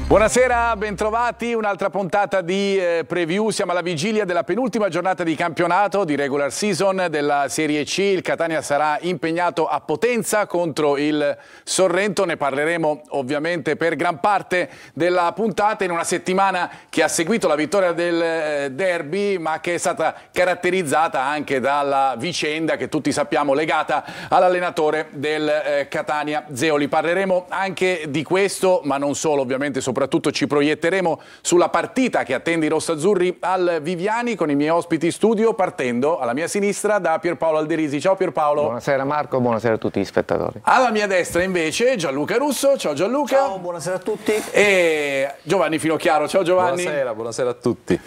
Buonasera, bentrovati, un'altra puntata di preview. Siamo alla vigilia della penultima giornata di campionato di regular season della Serie C. Il Catania sarà impegnato a Potenza contro il Sorrento. Ne parleremo ovviamente per gran parte della puntata in una settimana che ha seguito la vittoria del derby, ma che è stata caratterizzata anche dalla vicenda che tutti sappiamo legata all'allenatore del Catania, Zeoli. Parleremo anche di questo, ma non solo, ovviamente soprattutto ci proietteremo sulla partita che attende i rossazzurri al Viviani con i miei ospiti in studio, partendo alla mia sinistra da Pierpaolo Alderisi. Ciao Pierpaolo. Buonasera Marco, buonasera a tutti gli spettatori. Alla mia destra invece Gianluca Russo. Ciao Gianluca. Ciao, buonasera a tutti. E Giovanni Finocchiaro. Ciao Giovanni. Buonasera a tutti.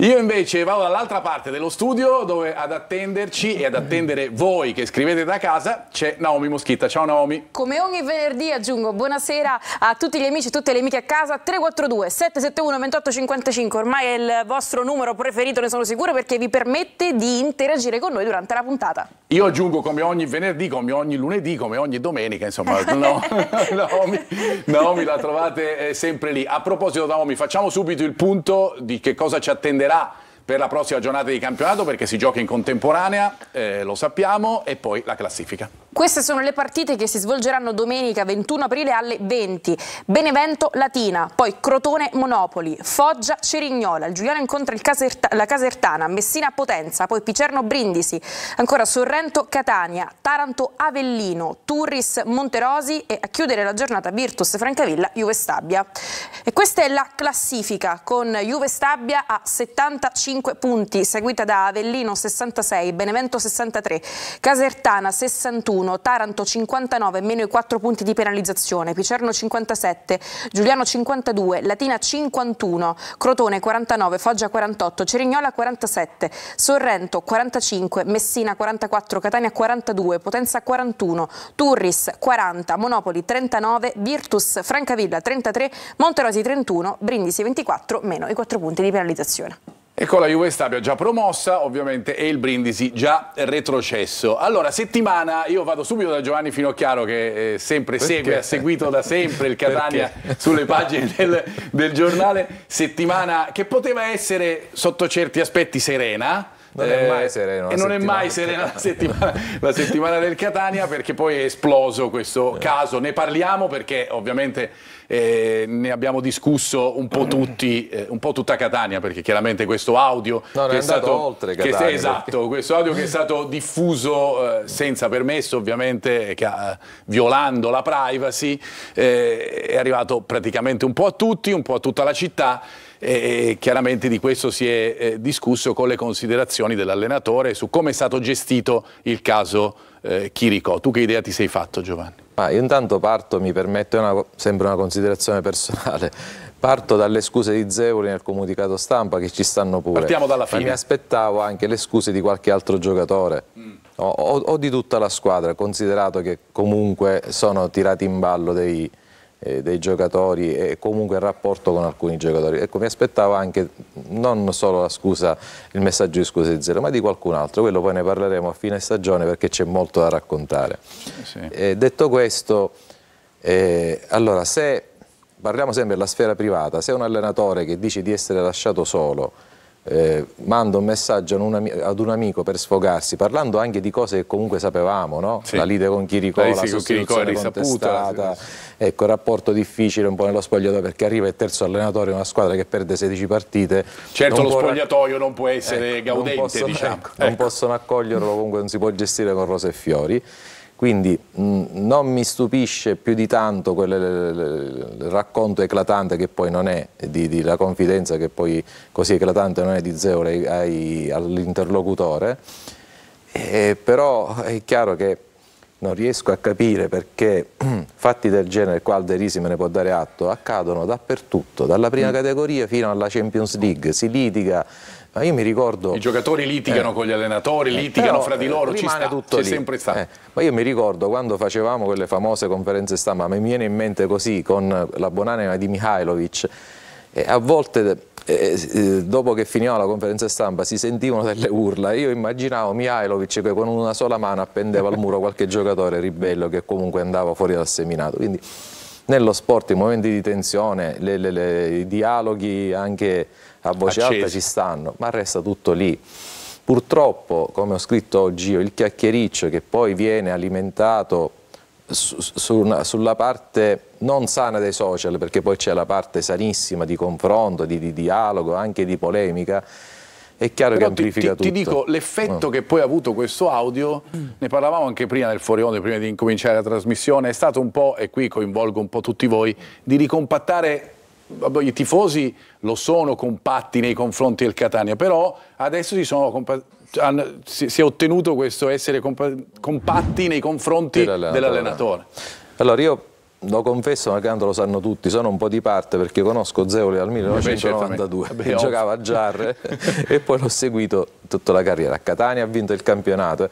Io invece vado dall'altra parte dello studio dove ad attenderci e ad attendere voi che scrivete da casa c'è Naomi Moschitta. Ciao Naomi. Come ogni venerdì aggiungo buonasera a tutti gli amici e tutte le amiche a casa. 342 771 2855 ormai è il vostro numero preferito, ne sono sicuro, perché vi permette di interagire con noi durante la puntata. Io aggiungo come ogni venerdì, come ogni lunedì, come ogni domenica, insomma Naomi la trovate sempre lì. A proposito Naomi, facciamo subito il punto di che cosa ci attenderà per la prossima giornata di campionato, perché si gioca in contemporanea, lo sappiamo, e poi la classifica. Queste sono le partite che si svolgeranno domenica 21 aprile alle 20. Benevento Latina, poi Crotone Monopoli, Foggia Cerignola, il Giuliano incontra la Casertana, Messina Potenza, poi Picerno Brindisi, ancora Sorrento Catania, Taranto Avellino, Turris Monterosi e a chiudere la giornata Virtus Francavilla Juve Stabia. E questa è la classifica, con Juve Stabia a 75 punti, seguita da Avellino 66, Benevento 63, Casertana 61, Taranto 59, meno i 4 punti di penalizzazione, Picerno 57, Giuliano 52, Latina 51, Crotone 49, Foggia 48, Cerignola 47, Sorrento 45, Messina 44, Catania 42, Potenza 41, Turris 40, Monopoli 39, Virtus Francavilla 33, Monterosi 31, Brindisi 24, meno i 4 punti di penalizzazione. E con la Juve Stabia già promossa, ovviamente, e il Brindisi già retrocesso. Allora, settimana, io vado subito da Giovanni Finocchiaro, che sempre segue, ha seguito da sempre il Catania sulle pagine del giornale. Settimana che poteva essere, sotto certi aspetti, serena. Non è mai serena. E non è mai serena la settimana del Catania, perché poi è esploso questo caso. Ne parliamo perché ovviamente ne abbiamo discusso un po' tutti, un po' tutta Catania, perché chiaramente questo audio che è stato oltre Catania, esatto, questo audio che è stato diffuso senza permesso, ovviamente, violando la privacy, è arrivato praticamente un po' a tutti, un po' a tutta la città. E chiaramente di questo si è discusso con le considerazioni dell'allenatore su come è stato gestito il caso Chirico. Tu che idea ti sei fatto, Giovanni? Io intanto parto, mi permette sempre una considerazione personale, parto dalle scuse di Zeoli nel comunicato stampa, che ci stanno pure. Partiamo dalla fine. Ma mi aspettavo anche le scuse di qualche altro giocatore o di tutta la squadra, considerato che comunque sono tirati in ballo dei giocatori e comunque il rapporto con alcuni giocatori. Ecco, mi aspettavo anche non solo la scusa, il messaggio di scusa di Zero, ma di qualcun altro. Quello poi ne parleremo a fine stagione, perché c'è molto da raccontare. Sì. Detto questo, allora, se parliamo sempre della sfera privata, se un allenatore che dice di essere lasciato solo manda un messaggio ad un amico per sfogarsi, parlando anche di cose che comunque sapevamo, no? Sì. La lite con Chirico, la sostituzione contestata, ecco, il rapporto difficile un po' nello spogliatoio, perché arriva il terzo allenatore in una squadra che perde 16 partite. Certo, lo spogliatoio non può essere gaudente, diciamo. Non possono accoglierlo, comunque non si può gestire con rose e fiori. Quindi non mi stupisce più di tanto il racconto eclatante, che poi non è, la confidenza che poi così eclatante non è, di Zeoli all'interlocutore, però è chiaro che non riesco a capire perché fatti del genere, qua Alderisi me ne può dare atto, accadono dappertutto, dalla prima categoria fino alla Champions League, si litiga. Ma io mi ricordo, i giocatori litigano con gli allenatori, litigano fra di loro, c'è sempre stato. Ma io mi ricordo quando facevamo quelle famose conferenze stampa, mi viene in mente così, con la buonanima di Mihajlovic, a volte dopo che finiva la conferenza stampa si sentivano delle urla. Io immaginavo Mihajlovic che con una sola mano appendeva al muro qualche giocatore ribello che comunque andava fuori dal seminato. Quindi nello sport i momenti di tensione, i dialoghi anche a voce alta ci stanno, ma resta tutto lì. Purtroppo, come ho scritto oggi io, il chiacchiericcio che poi viene alimentato sulla parte non sana dei social, perché poi c'è la parte sanissima di confronto, di dialogo, anche di polemica, è chiaro che amplifica tutto. Ti dico, l'effetto che poi ha avuto questo audio, ne parlavamo anche prima nel fuori onda, prima di incominciare la trasmissione, è stato un po', e qui coinvolgo un po' tutti voi, di ricompattare. I tifosi lo sono compatti nei confronti del Catania, però adesso si è ottenuto questo essere compatti nei confronti dell'allenatore. Allora io lo confesso, ma tanto lo sanno tutti, sono un po' di parte perché conosco Zeoli dal 1992, che giocava a Giarre e poi l'ho seguito tutta la carriera. A Catania ha vinto il campionato.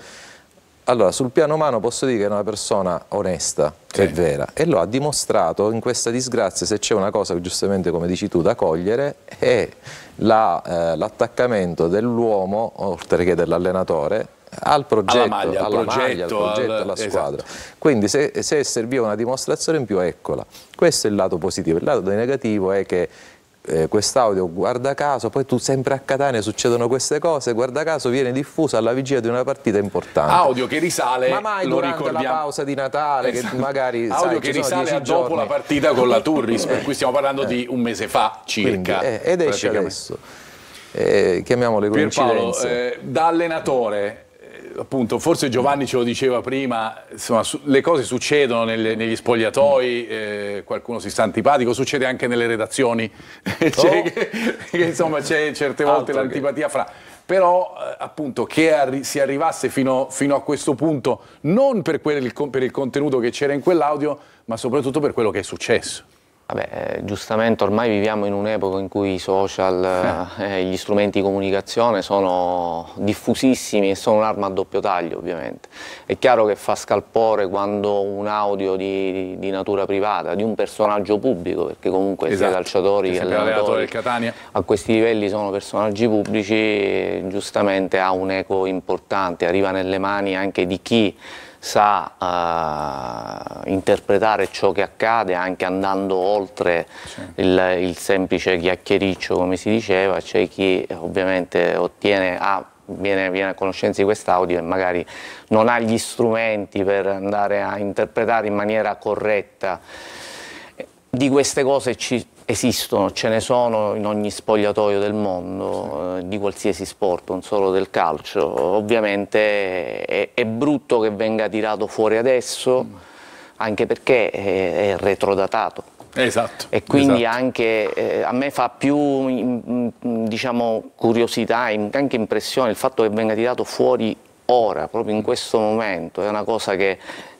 Allora, sul piano umano posso dire che è una persona onesta e vera, e lo ha dimostrato in questa disgrazia. Se c'è una cosa che giustamente, come dici tu, da cogliere, è l'attaccamento dell'uomo, oltre che dell'allenatore, al progetto, alla squadra. Esatto. Quindi se serviva una dimostrazione in più, eccola. Questo è il lato positivo. Il lato negativo è che quest'audio, guarda caso, poi tu sempre a Catania succedono queste cose, guarda caso viene diffusa alla vigilia di una partita importante. Audio che risale, ma mai durante la pausa di Natale, esatto, che magari audio che risale a dopo la partita con la Turris, per cui stiamo parlando di un mese fa circa. Quindi, ed esce adesso. Chiamiamole coincidenze. Pierpaolo, da allenatore, appunto, forse Giovanni ce lo diceva prima, insomma, le cose succedono negli spogliatoi, qualcuno si sta antipatico, succede anche nelle redazioni, che insomma c'è certe volte l'antipatia fra. Però appunto che si arrivasse fino a questo punto, non per il contenuto che c'era in quell'audio, ma soprattutto per quello che è successo. Vabbè, giustamente ormai viviamo in un'epoca in cui i social e gli strumenti di comunicazione sono diffusissimi e sono un'arma a doppio taglio, ovviamente. È chiaro che fa scalpore quando un audio di natura privata, di un personaggio pubblico, perché comunque sia calciatori che allenatori del Catania, a questi livelli sono personaggi pubblici, giustamente ha un eco importante, arriva nelle mani anche di chi sa interpretare ciò che accade, anche andando oltre il semplice chiacchiericcio, come si diceva. C'è chi ovviamente viene a conoscenza di quest'audio e magari non ha gli strumenti per andare a interpretare in maniera corretta. Di queste cose esistono, ce ne sono in ogni spogliatoio del mondo, di qualsiasi sport, non solo del calcio. Ovviamente è brutto che venga tirato fuori adesso, anche perché è retrodatato. Esatto. E quindi anche a me fa più diciamo, curiosità, anche impressione il fatto che venga tirato fuori ora, proprio in questo momento. È una cosa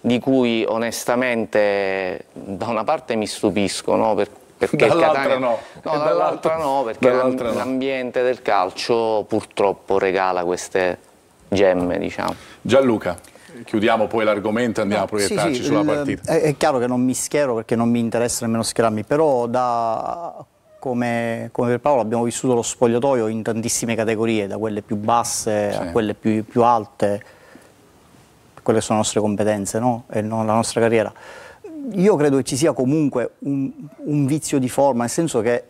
di cui onestamente da una parte mi stupisco, no? Perché dall'altra no. Dall'altra no, perché l'ambiente del calcio purtroppo regala queste gemme, diciamo. Gianluca, chiudiamo poi l'argomento e andiamo a proiettarci sulla partita. È chiaro che non mi schiero perché non mi interessa nemmeno schierarmi, però come per Paolo abbiamo vissuto lo spogliatoio in tantissime categorie, da quelle più basse a quelle più alte, quelle sono le nostre competenze, no? E non la nostra carriera. Io credo che ci sia comunque un vizio di forma, nel senso che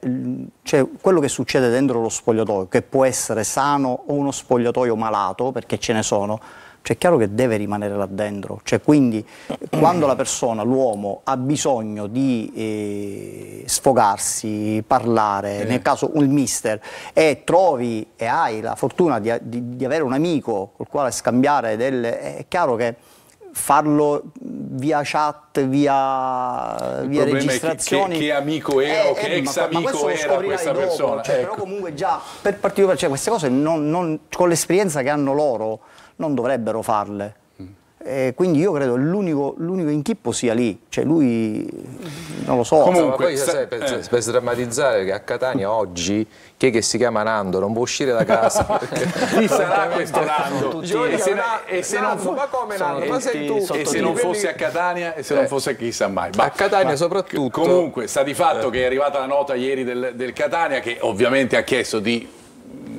quello che succede dentro lo spogliatoio, che può essere sano o uno spogliatoio malato, perché ce ne sono, cioè è chiaro che deve rimanere là dentro. Cioè, quindi quando la persona, l'uomo, ha bisogno di sfogarsi, parlare, nel caso il mister, e trovi e hai la fortuna di avere un amico col quale scambiare è chiaro che farlo via chat, via registrazioni. Che amico era o che ex amico era questa persona. Cioè, però comunque già per partire, cioè, queste cose con l'esperienza che hanno loro non dovrebbero farle. Quindi io credo che l'unico inchippo sia lì, cioè lui non lo so. Comunque, per sdrammatizzare che a Catania oggi chi è che si chiama Nando non può uscire da casa. Chi sarà questo Nando? E se non fosse a Catania e se non fosse chissà mai. A Catania soprattutto. Comunque sta di fatto che è arrivata la nota ieri del Catania, che ovviamente ha chiesto di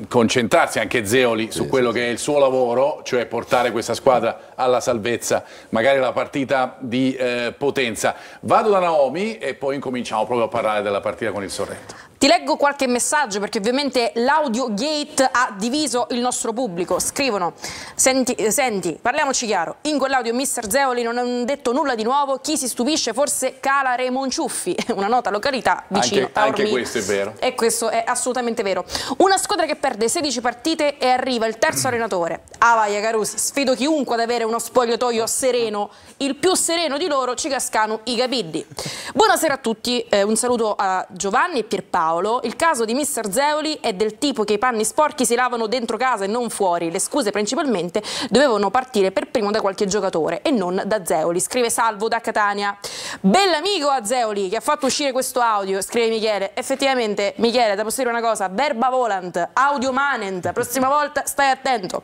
concentrarsi anche Zeoli su quello che è il suo lavoro, cioè portare questa squadra alla salvezza, magari la partita di Potenza. Vado da Naomi e poi incominciamo proprio a parlare della partita con il Sorrento. Ti leggo qualche messaggio perché ovviamente l'audio gate ha diviso il nostro pubblico. Scrivono: senti, parliamoci chiaro, in quell'audio mister Zeoli non ha detto nulla di nuovo, chi si stupisce forse cala Raymond Ciuffi, una nota località vicino a Ormi. Anche questo è vero. E questo è assolutamente vero. Una squadra che perde 16 partite e arriva il terzo allenatore. Ah vai Carusi, sfido chiunque ad avere uno spogliatoio sereno, il più sereno di loro ci cascano i capelli. Buonasera a tutti, un saluto a Giovanni e Pierpaolo. Il caso di mister Zeoli è del tipo che i panni sporchi si lavano dentro casa e non fuori. Le scuse principalmente dovevano partire per primo da qualche giocatore e non da Zeoli. Scrive Salvo da Catania. Bell'amico a Zeoli che ha fatto uscire questo audio, scrive Michele. Effettivamente Michele, da posso dire una cosa, verba volant, audio manent, prossima volta stai attento.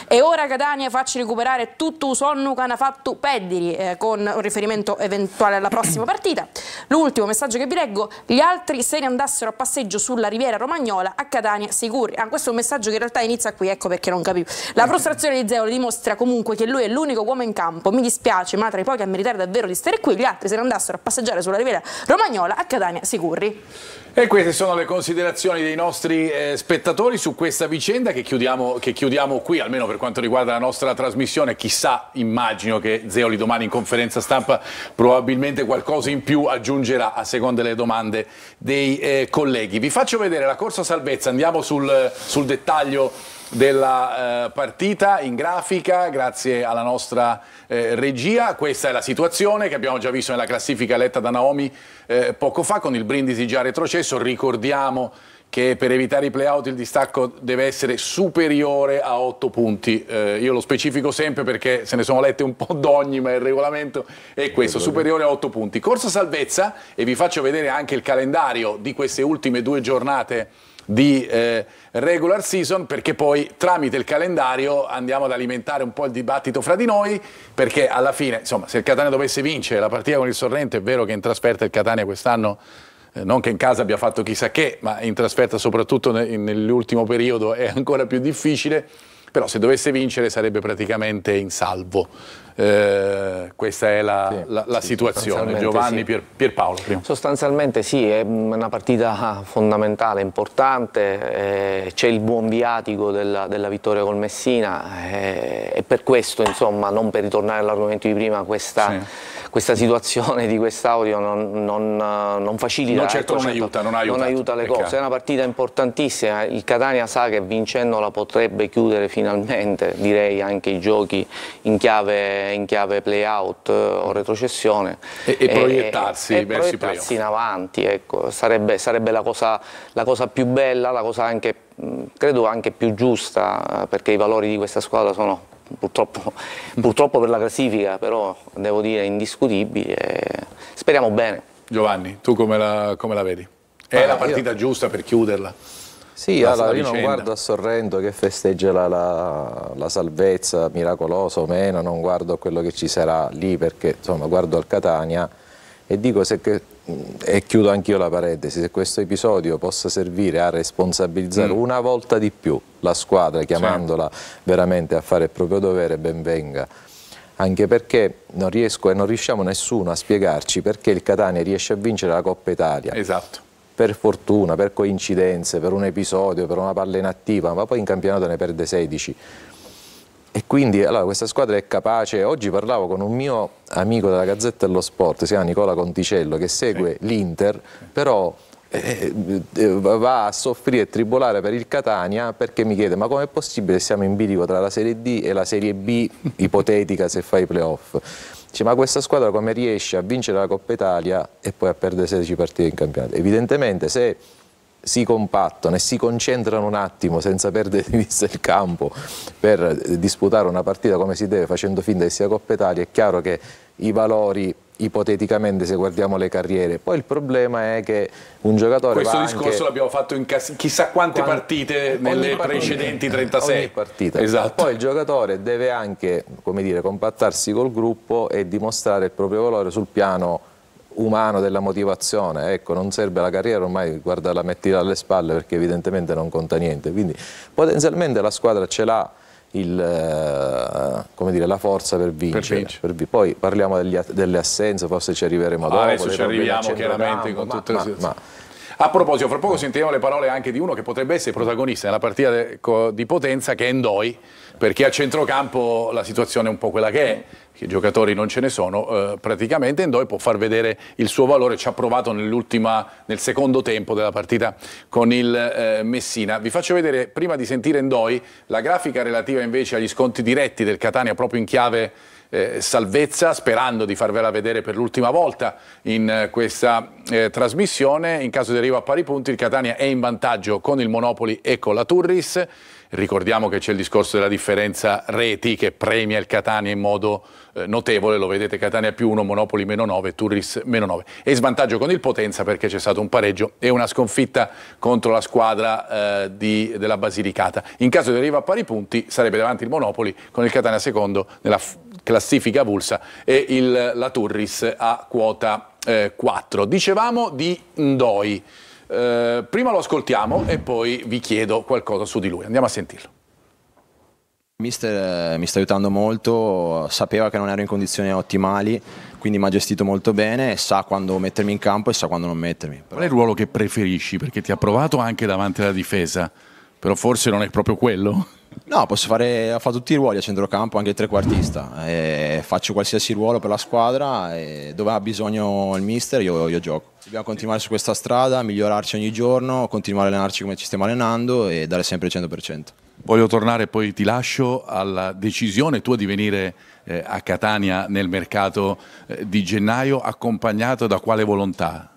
E ora Catania facci recuperare tutto sonno che hanno fatto Peddiri, con un riferimento eventuale alla prossima partita. L'ultimo messaggio che vi leggo: gli altri se ne andassero a passeggio sulla riviera romagnola, a Catania sicuri. Questo è un messaggio che in realtà inizia qui, ecco perché non capivo. La frustrazione di Zeoli dimostra comunque che lui è l'unico uomo in campo. Mi dispiace, ma tra i pochi a meritare davvero di stare qui, gli altri se ne andassero a passeggiare sulla riviera romagnola, a Catania sicuri. E queste sono le considerazioni dei nostri spettatori su questa vicenda che chiudiamo qui, almeno per quanto riguarda la nostra trasmissione. Chissà, immagino che Zeoli domani in conferenza stampa probabilmente qualcosa in più aggiungerà a seconda delle domande dei colleghi. Vi faccio vedere la corsa salvezza, andiamo sul dettaglio della partita in grafica grazie alla nostra regia. Questa è la situazione che abbiamo già visto nella classifica letta da Naomi poco fa, con il Brindisi già retrocesso. Ricordiamo che per evitare i play-out il distacco deve essere superiore a 8 punti. Io lo specifico sempre perché se ne sono lette un po' d'ogni, ma il regolamento è questo, superiore a 8 punti. Corsa salvezza, e vi faccio vedere anche il calendario di queste ultime 2 giornate di regular season, perché poi tramite il calendario andiamo ad alimentare un po' il dibattito fra di noi, perché alla fine, insomma, se il Catania dovesse vincere la partita con il Sorrento, è vero che in trasferta il Catania quest'anno, non che in casa abbia fatto chissà che, ma in trasferta soprattutto nell'ultimo periodo è ancora più difficile, però se dovesse vincere sarebbe praticamente in salvo. Questa è la situazione. Giovanni, sì. Pierpaolo prima. Sostanzialmente sì, è una partita fondamentale, importante, c'è il buon viatico della vittoria col Messina e per questo, insomma, non per ritornare all'argomento di prima, questa situazione di quest'audio non facilita, no, certo, non aiuta le cose. È una partita importantissima, il Catania sa che vincendola potrebbe chiudere finalmente, direi, anche i giochi in chiave play-out o retrocessione e proiettarsi verso i play-off. In avanti, ecco. Sarebbe la cosa più bella, la cosa anche, credo anche più giusta, perché i valori di questa squadra sono purtroppo per la classifica, però devo dire indiscutibili, e speriamo bene. Giovanni, tu come la vedi? È la partita giusta per chiuderla? Sì, allora io non guardo a Sorrento che festeggia la salvezza, miracolosa o meno, non guardo a quello che ci sarà lì, perché insomma guardo al Catania e dico, e chiudo anch'io la parentesi, se questo episodio possa servire a responsabilizzare una volta di più la squadra, chiamandola veramente a fare il proprio dovere, ben venga. Anche perché non riusciamo nessuno a spiegarci perché il Catania riesce a vincere la Coppa Italia. Esatto. Per fortuna, per coincidenze, per un episodio, per una palla inattiva, ma poi in campionato ne perde 16. E quindi allora, questa squadra è capace. Oggi parlavo con un mio amico della Gazzetta dello Sport, si chiama Nicola Conticello, che segue l'Inter, però va a soffrire e tribolare per il Catania, perché mi chiede: ma com'è possibile che siamo in bilico tra la Serie D e la Serie B ipotetica se fa i playoff? Dice, ma questa squadra come riesce a vincere la Coppa Italia e poi a perdere 16 partite in campionato? Evidentemente se si compattano e si concentrano un attimo senza perdere di vista il campo per disputare una partita come si deve, facendo finta che sia Coppa Italia, è chiaro che i valori, ipoteticamente, se guardiamo le carriere. Poi il problema è che un giocatore questo discorso l'abbiamo fatto in chissà quante partite nelle precedenti 36 ogni partita. Esatto. Poi il giocatore deve anche, come dire, compattarsi col gruppo e dimostrare il proprio valore sul piano umano della motivazione, ecco, non serve la carriera, ormai guarda, la metti alle spalle perché evidentemente non conta niente, quindi potenzialmente la squadra ce l'ha come dire, la forza per vincere. Poi parliamo delle assenze, forse ci arriveremo dopo. Adesso ci arriviamo chiaramente con tutte le situazioni. A proposito, fra poco sentiremo le parole anche di uno che potrebbe essere protagonista nella partita di Potenza, che è Ndoi, perché a centrocampo la situazione è un po' quella che è, che i giocatori non ce ne sono, praticamente Ndoi può far vedere il suo valore, ci ha provato nel secondo tempo della partita con il Messina. Vi faccio vedere, prima di sentire Ndoi, la grafica relativa invece agli sconti diretti del Catania proprio in chiave salvezza, sperando di farvela vedere per l'ultima volta in questa trasmissione. In caso di arrivo a pari punti il Catania è in vantaggio con il Monopoli e con la Turris. Ricordiamo che c'è il discorso della differenza reti che premia il Catania in modo notevole, lo vedete, Catania +1, Monopoli -9, Turris -9. È in svantaggio con il Potenza perché c'è stato un pareggio e una sconfitta contro la squadra della Basilicata. In caso di arrivo a pari punti sarebbe davanti il Monopoli con il Catania secondo nella classifica avulsa e la Turris a quota 4. Dicevamo di Ndoi. Prima lo ascoltiamo e poi vi chiedo qualcosa su di lui. Andiamo a sentirlo. Mister mi sta aiutando molto, sapeva che non ero in condizioni ottimali, quindi mi ha gestito molto bene e sa quando mettermi in campo e sa quando non mettermi. Qual è il ruolo che preferisci? Perché ti ha provato anche davanti alla difesa, però forse non è proprio quello? No, ho fatto tutti i ruoli a centrocampo, anche il trequartista, faccio qualsiasi ruolo per la squadra e dove ha bisogno il mister io gioco. Dobbiamo continuare su questa strada, migliorarci ogni giorno, continuare a allenarci come ci stiamo allenando e dare sempre il 100%. Voglio tornare, poi ti lascio, alla decisione tua di venire a Catania nel mercato di gennaio, accompagnato da quale volontà?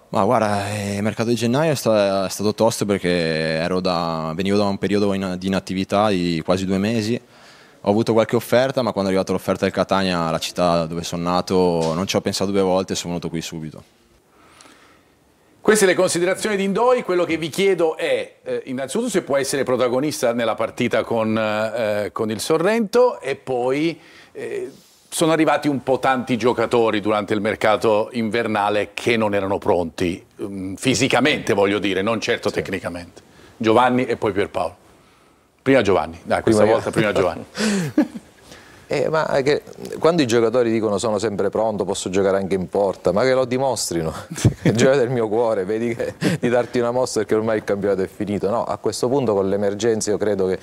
Ma guarda, il mercato di gennaio è stato tosto perché venivo da un periodo di inattività di quasi 2 mesi. Ho avuto qualche offerta, ma quando è arrivata l'offerta del Catania, la città dove sono nato, non ci ho pensato 2 volte e sono venuto qui subito. Queste le considerazioni di Ndoi. Quello che vi chiedo è innanzitutto se può essere protagonista nella partita con il Sorrento e poi sono arrivati un po' tanti giocatori durante il mercato invernale che non erano pronti, fisicamente voglio dire, non certo tecnicamente. Giovanni e poi Pierpaolo. Prima Giovanni, dai, questa volta prima Giovanni. Ma quando i giocatori dicono sono sempre pronto, posso giocare anche in porta, ma che lo dimostrino, gioia del mio cuore, vedi di darti una mossa perché ormai il campionato è finito. No, a questo punto con l'emergenza io credo che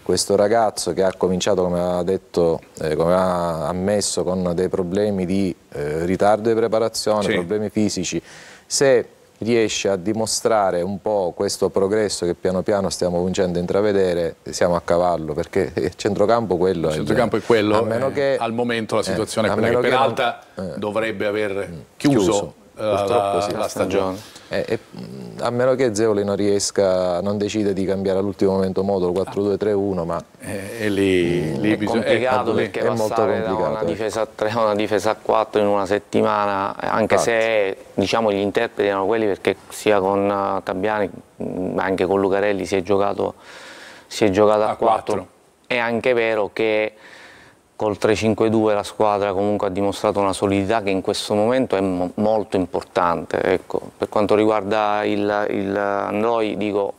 questo ragazzo che ha cominciato, come ha detto, come ha ammesso, con dei problemi di ritardo di preparazione, problemi fisici, se riesce a dimostrare un po' questo progresso che piano piano stiamo cominciando a intravedere, siamo a cavallo, perché il centrocampo quello è quello, a meno che al momento la situazione è quella che Peralta dovrebbe aver chiuso la stagione. A meno che Zeoli non decide di cambiare all'ultimo momento modulo 4-2-3-1, ma lì è complicato perché passare da una difesa a 3 a una difesa a 4 in una settimana, anche se diciamo gli interpreti erano quelli, perché sia con Tabiani ma anche con Lucarelli si è giocato a 4. È anche vero che col 3-5-2 la squadra comunque ha dimostrato una solidità che in questo momento è molto importante. Ecco, per quanto riguarda il Ndoi, dico,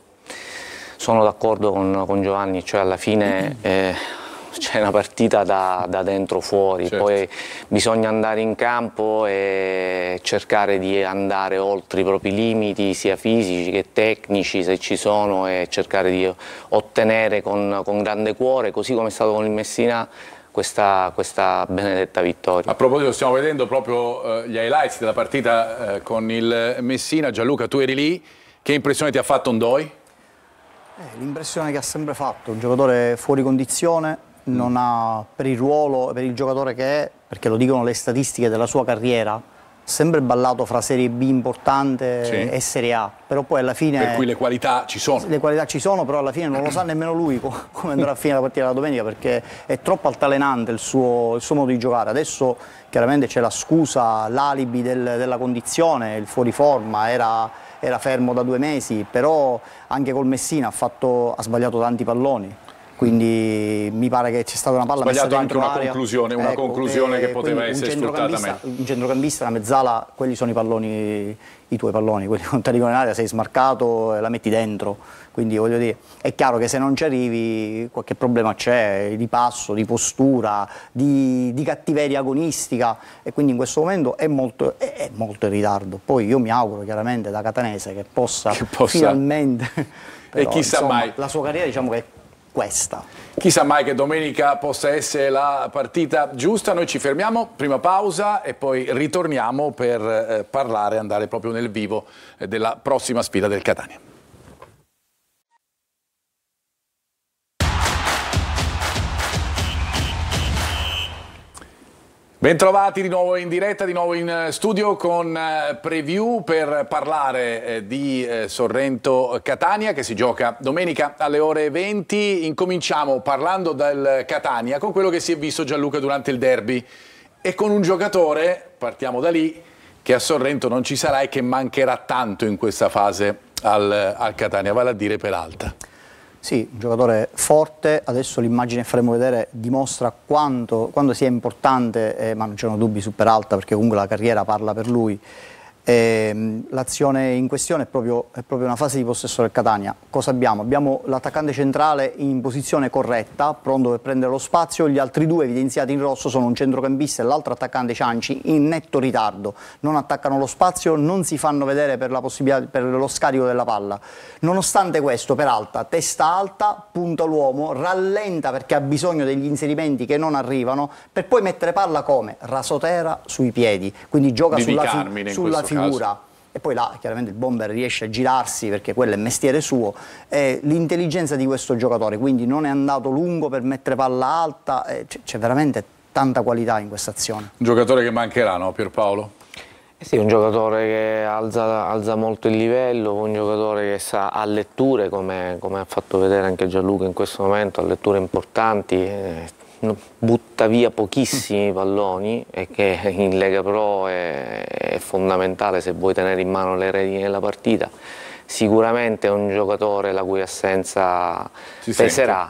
sono d'accordo con Giovanni, cioè alla fine c'è una partita da dentro fuori, poi bisogna andare in campo e cercare di andare oltre i propri limiti sia fisici che tecnici se ci sono, e cercare di ottenere con grande cuore, così come è stato con il Messina, questa benedetta vittoria. A proposito, stiamo vedendo proprio gli highlights della partita con il Messina. Gianluca, tu eri lì, che impressione ti ha fatto Ndoi? L'impressione che ha sempre fatto, un giocatore fuori condizione, non ha, per il ruolo, per il giocatore che è, perché lo dicono le statistiche della sua carriera, sempre ballato fra Serie B importante e Serie A, però poi alla fine... Per cui le qualità ci sono. Le qualità ci sono, però alla fine non lo sa nemmeno lui come andrà a finire la partita della domenica, perché è troppo altalenante il suo modo di giocare. Adesso chiaramente c'è la scusa, l'alibi della condizione, il fuori forma, era fermo da 2 mesi, però anche col Messina ha sbagliato tanti palloni. quindi mi pare che c'è stata una palla messa dentro anche area. una conclusione che poteva essere sfruttata meglio. Un centrocampista, una mezzala, quelli sono i palloni, i tuoi palloni, quelli con te in area, sei smarcato e la metti dentro, quindi voglio dire, è chiaro che se non ci arrivi qualche problema c'è, di passo, di postura, di cattiveria agonistica, e quindi in questo momento è molto in ritardo. Poi io mi auguro chiaramente da catanese che possa finalmente, però, e chissà insomma, mai, la sua carriera diciamo che è questa. Chissà mai che domenica possa essere la partita giusta. Noi ci fermiamo, prima pausa e poi ritorniamo per parlare, andare proprio nel vivo della prossima sfida del Catania. Bentrovati di nuovo in diretta, di nuovo in studio con Preview per parlare di Sorrento-Catania che si gioca domenica alle ore 20. Incominciamo parlando del Catania con quello che si è visto, Gianluca, durante il derby e con un giocatore, partiamo da lì, che a Sorrento non ci sarà e che mancherà tanto in questa fase al Catania, vale a dire Peralta. Sì, un giocatore forte, adesso l'immagine che faremo vedere dimostra quando sia importante, ma non c'erano dubbi su Peralta perché comunque la carriera parla per lui. L'azione in questione è proprio una fase di possesso del Catania. Cosa abbiamo? Abbiamo l'attaccante centrale in posizione corretta, pronto per prendere lo spazio, gli altri due evidenziati in rosso sono un centrocampista e l'altro attaccante Cianci in netto ritardo, non attaccano lo spazio, non si fanno vedere per la possibilità, per lo scarico della palla. Nonostante questo, Peralta, testa alta, punta l'uomo, rallenta perché ha bisogno degli inserimenti che non arrivano, per poi mettere palla come rasotera sui piedi, quindi gioca sulla figura. E poi là chiaramente il bomber riesce a girarsi perché quello è mestiere suo, l'intelligenza di questo giocatore, quindi non è andato lungo per mettere palla alta, c'è veramente tanta qualità in questa azione. Un giocatore che mancherà, no Pierpaolo? Sì, un giocatore che alza molto il livello, un giocatore che sa a letture, come ha fatto vedere anche Gianluca in questo momento, a letture importanti, butta via pochissimi palloni e che in Lega Pro è fondamentale se vuoi tenere in mano le redini della partita. Sicuramente è un giocatore la cui assenza peserà,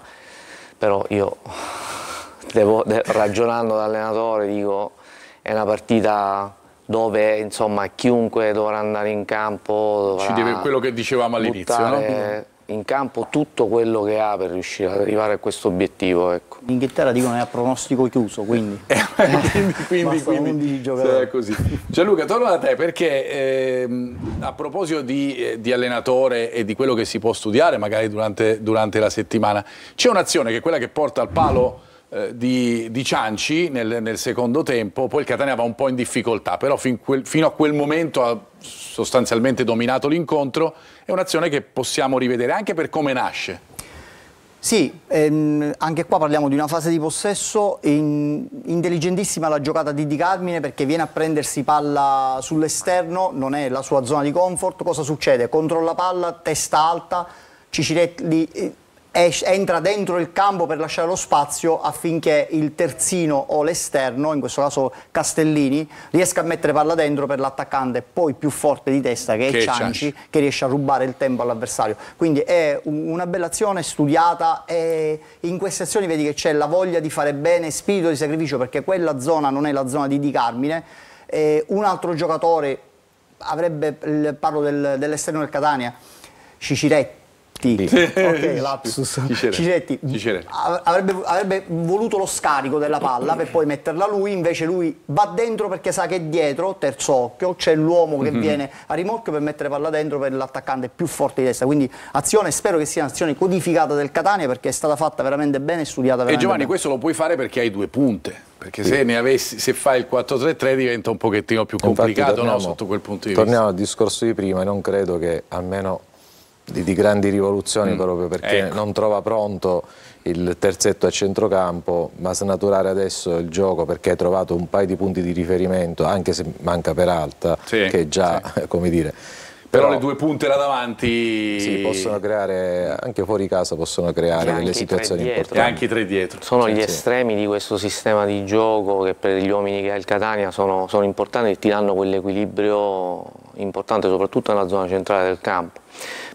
però io ragionando da allenatore dico è una partita dove insomma chiunque dovrà andare in campo dovrà ci deve, quello che dicevamo all'inizio, no? In campo tutto quello che ha per riuscire ad arrivare a questo obiettivo. Ecco. In Inghilterra dicono è a pronostico chiuso, quindi quindi è così. Gianluca, torno da te perché a proposito di allenatore e di quello che si può studiare magari durante la settimana, c'è un'azione che è quella che porta al palo di Cianci nel secondo tempo, poi il Catania va un po' in difficoltà, però fino a quel momento ha sostanzialmente dominato l'incontro. È un'azione che possiamo rivedere anche per come nasce. Sì, anche qua parliamo di una fase di possesso, intelligentissima la giocata di Di Carmine perché viene a prendersi palla sull'esterno, non è la sua zona di comfort. Cosa succede? Controlla palla, testa alta, Ciciretti entra dentro il campo per lasciare lo spazio affinché il terzino o l'esterno, in questo caso Castellini, riesca a mettere palla dentro per l'attaccante poi più forte di testa che è Cianci, che riesce a rubare il tempo all'avversario. Quindi è una bella azione studiata e in queste azioni vedi che c'è la voglia di fare bene, spirito di sacrificio, perché quella zona non è la zona di Di Carmine. Un altro giocatore parlo dell'esterno del Catania, Ciciretti. Ok, lapsus. Ciceretti avrebbe voluto lo scarico della palla per poi metterla lui, invece lui va dentro perché sa che dietro, terzo occhio, c'è l'uomo che viene a rimorchio per mettere palla dentro per l'attaccante più forte di destra. Quindi azione, spero che sia un'azione codificata del Catania perché è stata fatta veramente bene e studiata veramente bene. E Giovanni, bene. questo lo puoi fare perché hai due punte, perché se fai il 4-3-3 diventa un pochettino più complicato, no, sotto quel punto di vista. Torniamo al discorso di prima, non credo che almeno di grandi rivoluzioni proprio perché non trova pronto il terzetto a centrocampo, ma snaturare adesso il gioco perché hai trovato un paio di punti di riferimento, anche se manca Peralta, che è già, come dire, Però le due punte là davanti... Sì, possono creare, anche fuori casa possono creare delle situazioni importanti. E anche i tre dietro. Sono gli estremi di questo sistema di gioco che per gli uomini che ha il Catania sono importanti e ti danno quell'equilibrio importante soprattutto nella zona centrale del campo.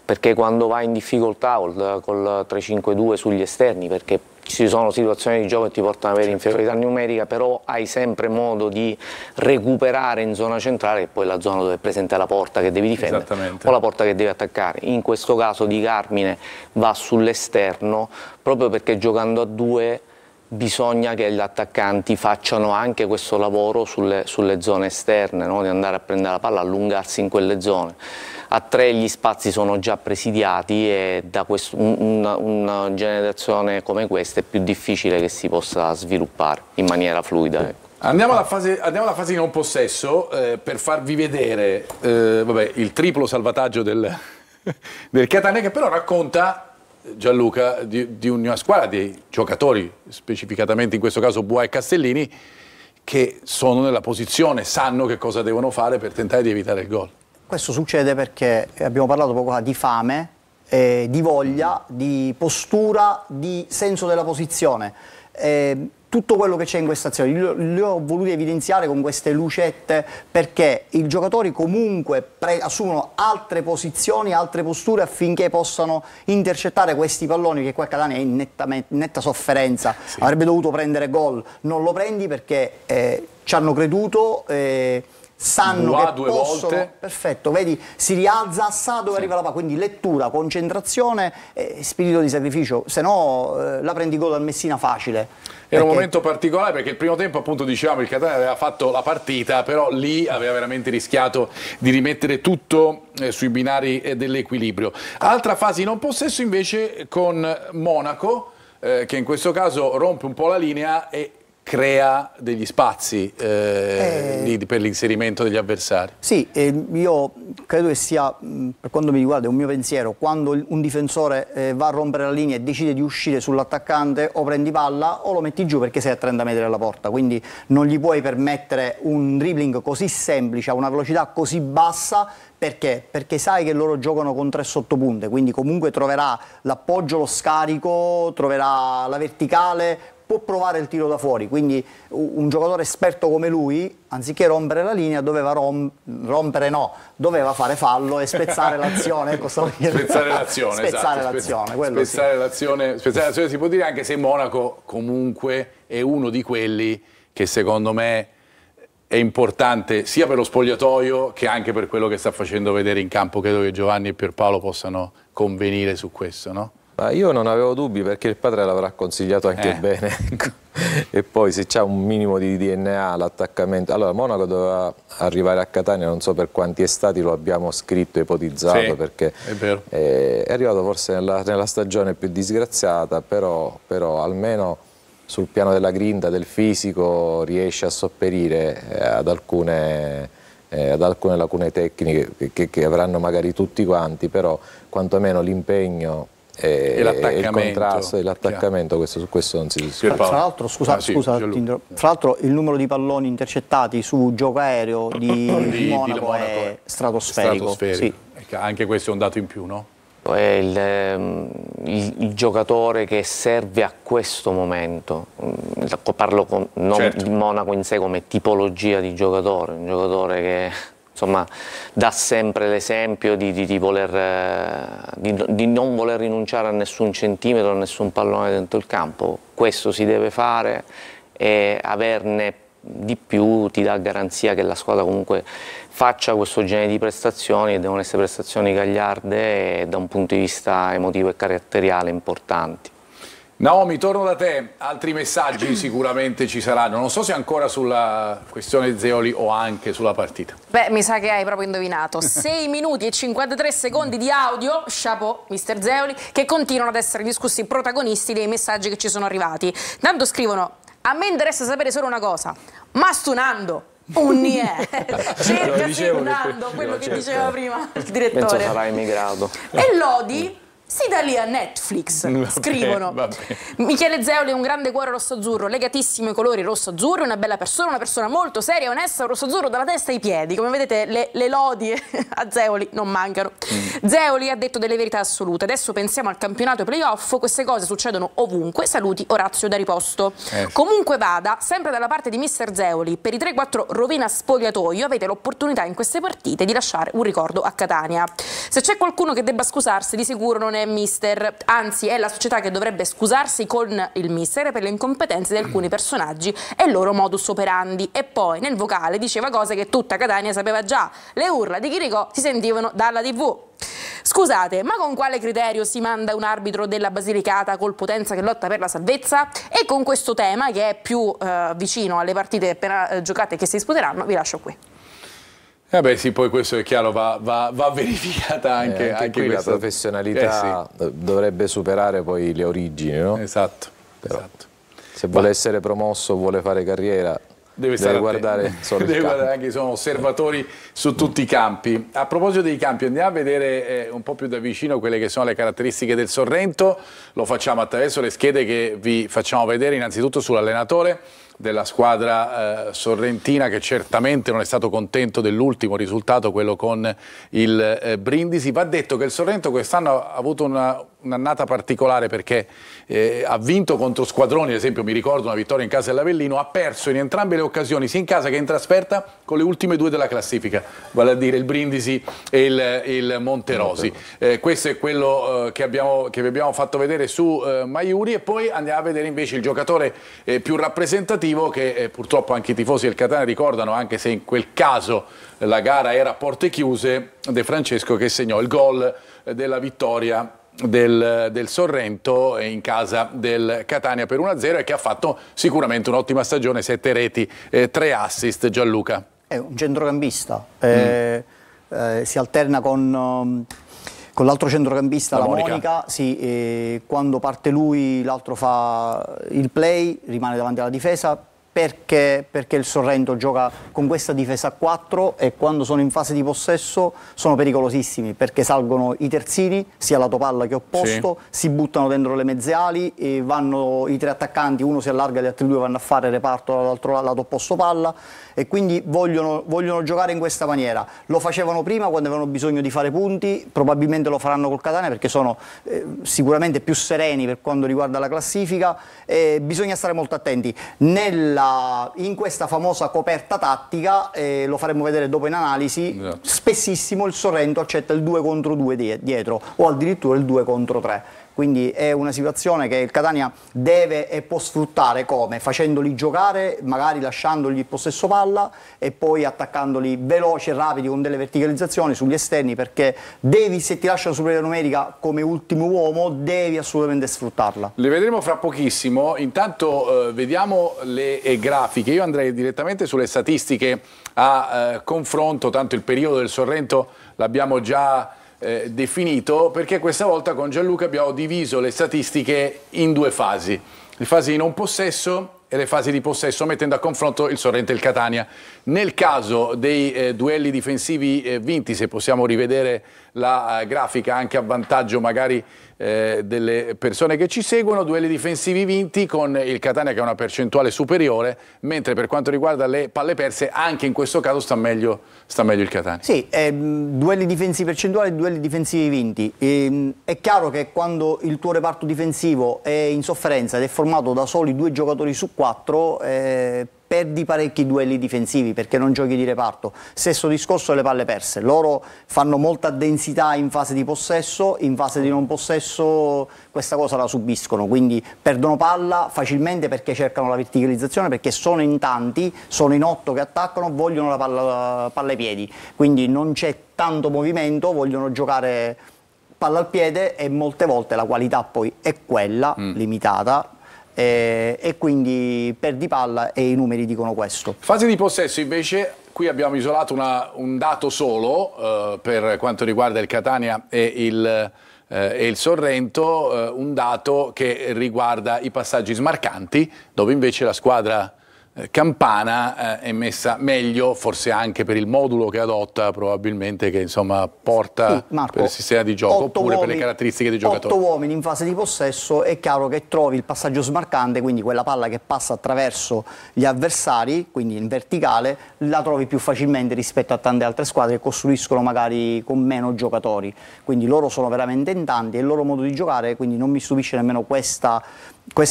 Perché quando vai in difficoltà col 3-5-2 sugli esterni, perché ci sono situazioni di gioco che ti portano ad avere inferiorità numerica, però hai sempre modo di recuperare in zona centrale, che poi è la zona dove è presente la porta che devi difendere o la porta che devi attaccare. In questo caso Di Carmine va sull'esterno proprio perché giocando a due bisogna che gli attaccanti facciano anche questo lavoro sulle zone esterne, no? Di andare a prendere la palla, allungarsi in quelle zone. A tre gli spazi sono già presidiati e da una generazione come questa è più difficile che si possa sviluppare in maniera fluida. Ecco. Andiamo alla fase di non possesso per farvi vedere il triplo salvataggio del Catania, che però racconta, Gianluca, di una squadra di giocatori, specificatamente in questo caso Boa e Castellini, che sono nella posizione, sanno che cosa devono fare per tentare di evitare il gol. Questo succede perché abbiamo parlato poco fa di fame, di voglia, di postura, di senso della posizione. Tutto quello che c'è in questa azione li ho voluti evidenziare con queste lucette perché i giocatori comunque assumono altre posizioni, altre posture affinché possano intercettare questi palloni che qua a Catania è in netta sofferenza. Sì. Avrebbe dovuto prendere gol, non lo prendi perché ci hanno creduto. Sanno che due possono, volte. Perfetto, vedi, si rialza, sa dove arriva la palla, quindi lettura, concentrazione e spirito di sacrificio, se no la prendi gol al Messina facile. Era un momento particolare perché il primo tempo, appunto, dicevamo, il Catania aveva fatto la partita, però lì aveva veramente rischiato di rimettere tutto sui binari dell'equilibrio. Altra fase in non possesso invece con Monaco, che in questo caso rompe un po' la linea e crea degli spazi per l'inserimento degli avversari. Sì, io credo che sia, per quanto mi riguarda, è un mio pensiero, quando un difensore va a rompere la linea e decide di uscire sull'attaccante, o prendi palla o lo metti giù perché sei a 30 metri dalla porta, quindi non gli puoi permettere un dribbling così semplice, a una velocità così bassa. Perché? Perché sai che loro giocano con 3 sottopunte, quindi comunque troverà l'appoggio, lo scarico, troverà la verticale, può provare il tiro da fuori, quindi un giocatore esperto come lui, anziché rompere la linea, doveva doveva fare fallo e spezzare l'azione. Ecco, spezzare l'azione, spezzare l'azione, si può dire, anche se Monaco comunque è uno di quelli che secondo me è importante sia per lo spogliatoio che anche per quello che sta facendo vedere in campo. Credo che Giovanni e Pierpaolo possano convenire su questo, no? Ma io non avevo dubbi perché il padre l'avrà consigliato anche bene. E poi se c'è un minimo di DNA, l'attaccamento. Allora, Monaco doveva arrivare a Catania, non so per quanti estati, lo abbiamo scritto e ipotizzato, sì, perché è arrivato forse nella stagione più disgraziata, però almeno sul piano della grinta, del fisico, riesce a sopperire ad alcune lacune tecniche che avranno magari tutti quanti, però quantomeno l'impegno e il contrasto e l'attaccamento, su questo non si discute. Fra l'altro, scusa, fra l'altro il numero di palloni intercettati su gioco aereo di Monaco è stratosferico. Sì. Anche questo è un dato in più, no? È il giocatore che serve a questo momento. Parlo non di Monaco in sé come tipologia di giocatore, un giocatore che insomma dà sempre l'esempio di non voler rinunciare a nessun centimetro, a nessun pallone dentro il campo. Questo si deve fare e averne di più ti dà garanzia che la squadra comunque faccia questo genere di prestazioni, e devono essere prestazioni gagliarde e da un punto di vista emotivo e caratteriale importanti. Naomi, torno da te, altri messaggi sicuramente ci saranno, non so se ancora sulla questione Zeoli o anche sulla partita. Beh, mi sa che hai proprio indovinato, 6 minuti e 53 secondi di audio, chapeau mister Zeoli, che continuano ad essere discussi protagonisti dei messaggi che ci sono arrivati. Tanto scrivono: a me interessa sapere solo una cosa, ma stunando un niente, cerca stunando quello che diceva prima il direttore. Penso sarà emigrato. E Lodi si dà lì a Netflix, scrivono. Michele Zeoli è un grande cuore rosso-azzurro, legatissimo ai colori rosso-azzurro, una bella persona, una persona molto seria, onesta, rosso-azzurro dalla testa ai piedi. Come vedete le lodi a Zeoli non mancano. Zeoli ha detto delle verità assolute. Adesso pensiamo al campionato e playoff, queste cose succedono ovunque. Saluti Orazio da Riposto. Comunque vada, sempre dalla parte di mister Zeoli, per i 3-4 rovina spogliatoio avete l'opportunità in queste partite di lasciare un ricordo a Catania. Se c'è qualcuno che debba scusarsi, di sicuro non è mister, anzi è la società che dovrebbe scusarsi con il mister per le incompetenze di alcuni personaggi e il loro modus operandi. E poi nel vocale diceva cose che tutta Catania sapeva già, le urla di Chirico si sentivano dalla TV. Scusate, ma con quale criterio si manda un arbitro della Basilicata col Potenza che lotta per la salvezza? E con questo tema, che è più vicino alle partite appena giocate che si disputeranno, vi lascio qui. Beh sì, poi questo è chiaro, va verificata anche qui questa la professionalità dovrebbe superare poi le origini, no? Esatto. Se vuole essere promosso, vuole fare carriera, deve guardare solo il campo. Anche sono osservatori su tutti i campi. A proposito dei campi, andiamo a vedere un po' più da vicino quelle che sono le caratteristiche del Sorrento. Lo facciamo attraverso le schede che vi facciamo vedere innanzitutto sull'allenatore della squadra sorrentina, che certamente non è stato contento dell'ultimo risultato, quello con il Brindisi. Va detto che il Sorrento quest'anno ha avuto un'annata particolare, perché ha vinto contro squadroni, ad esempio mi ricordo una vittoria in casa dell'Avellino, ha perso in entrambe le occasioni, sia in casa che in trasferta, con le ultime due della classifica, vale a dire il Brindisi e il Monterosi. Questo è quello che vi abbiamo fatto vedere su Maiuri, e poi andiamo a vedere invece il giocatore più rappresentativo, che purtroppo anche i tifosi del Catania ricordano, anche se in quel caso la gara era a porte chiuse, De Francesco, che segnò il gol della vittoria del Sorrento in casa del Catania per 1-0, e che ha fatto sicuramente un'ottima stagione, 7 reti, 3 assist. Gianluca. È un centrocampista, si alterna con l'altro centrocampista, la Monica. Sì, quando parte lui l'altro fa il play, rimane davanti alla difesa, perché il Sorrento gioca con questa difesa a 4, e quando sono in fase di possesso sono pericolosissimi, perché salgono i terzini sia lato palla che opposto, si buttano dentro le mezze ali, e vanno i 3 attaccanti, uno si allarga, gli altri 2 vanno a fare reparto dall'altro lato opposto palla, e quindi vogliono giocare in questa maniera. Lo facevano prima quando avevano bisogno di fare punti, probabilmente lo faranno col Catania, perché sono sicuramente più sereni per quanto riguarda la classifica, e bisogna stare molto attenti in questa famosa coperta tattica, lo faremo vedere dopo in analisi. Spessissimo il Sorrento accetta il 2 contro 2 dietro, o addirittura il 2 contro 3. Quindi è una situazione che il Catania deve e può sfruttare, come? Facendoli giocare, magari lasciandogli il possesso palla e poi attaccandoli veloci e rapidi con delle verticalizzazioni sugli esterni, perché se ti lasciano superiorità numerica come ultimo uomo devi assolutamente sfruttarla. Le vedremo fra pochissimo. Intanto vediamo le grafiche. Io andrei direttamente sulle statistiche a confronto, tanto il periodo del Sorrento l'abbiamo già definito, perché questa volta con Gianluca abbiamo diviso le statistiche in 2 fasi: le fasi di non possesso e le fasi di possesso, mettendo a confronto il Sorrento e il Catania. Nel caso dei duelli difensivi vinti, se possiamo rivedere la grafica anche a vantaggio magari delle persone che ci seguono, duelli difensivi vinti con il Catania che ha una percentuale superiore, mentre per quanto riguarda le palle perse anche in questo caso sta meglio il Catania. Sì, duelli difensivi percentuali, duelli difensivi vinti. È chiaro che quando il tuo reparto difensivo è in sofferenza ed è formato da soli 2 giocatori su 4, perdi parecchi duelli difensivi, perché non giochi di reparto. Stesso discorso delle palle perse, loro fanno molta densità in fase di possesso, in fase di non possesso questa cosa la subiscono, quindi perdono palla facilmente perché cercano la verticalizzazione, perché sono in tanti, sono in 8 che attaccano, vogliono la palla ai piedi, quindi non c'è tanto movimento, vogliono giocare palla al piede, e molte volte la qualità poi è quella, limitata, e quindi perdi palla, e i numeri dicono questo. Fase di possesso invece, qui abbiamo isolato un dato solo per quanto riguarda il Catania e il Sorrento, un dato che riguarda i passaggi smarcanti, dove invece la squadra Campana è messa meglio, forse anche per il modulo che adotta, probabilmente, che insomma porta sì, Marco, per il sistema di gioco, oppure per le caratteristiche dei giocatori. 8 uomini in fase di possesso, è chiaro che trovi il passaggio smarcante, quindi quella palla che passa attraverso gli avversari, quindi in verticale, la trovi più facilmente rispetto a tante altre squadre che costruiscono magari con meno giocatori, quindi loro sono veramente in tanti e il loro modo di giocare, quindi non mi stupisce nemmeno questa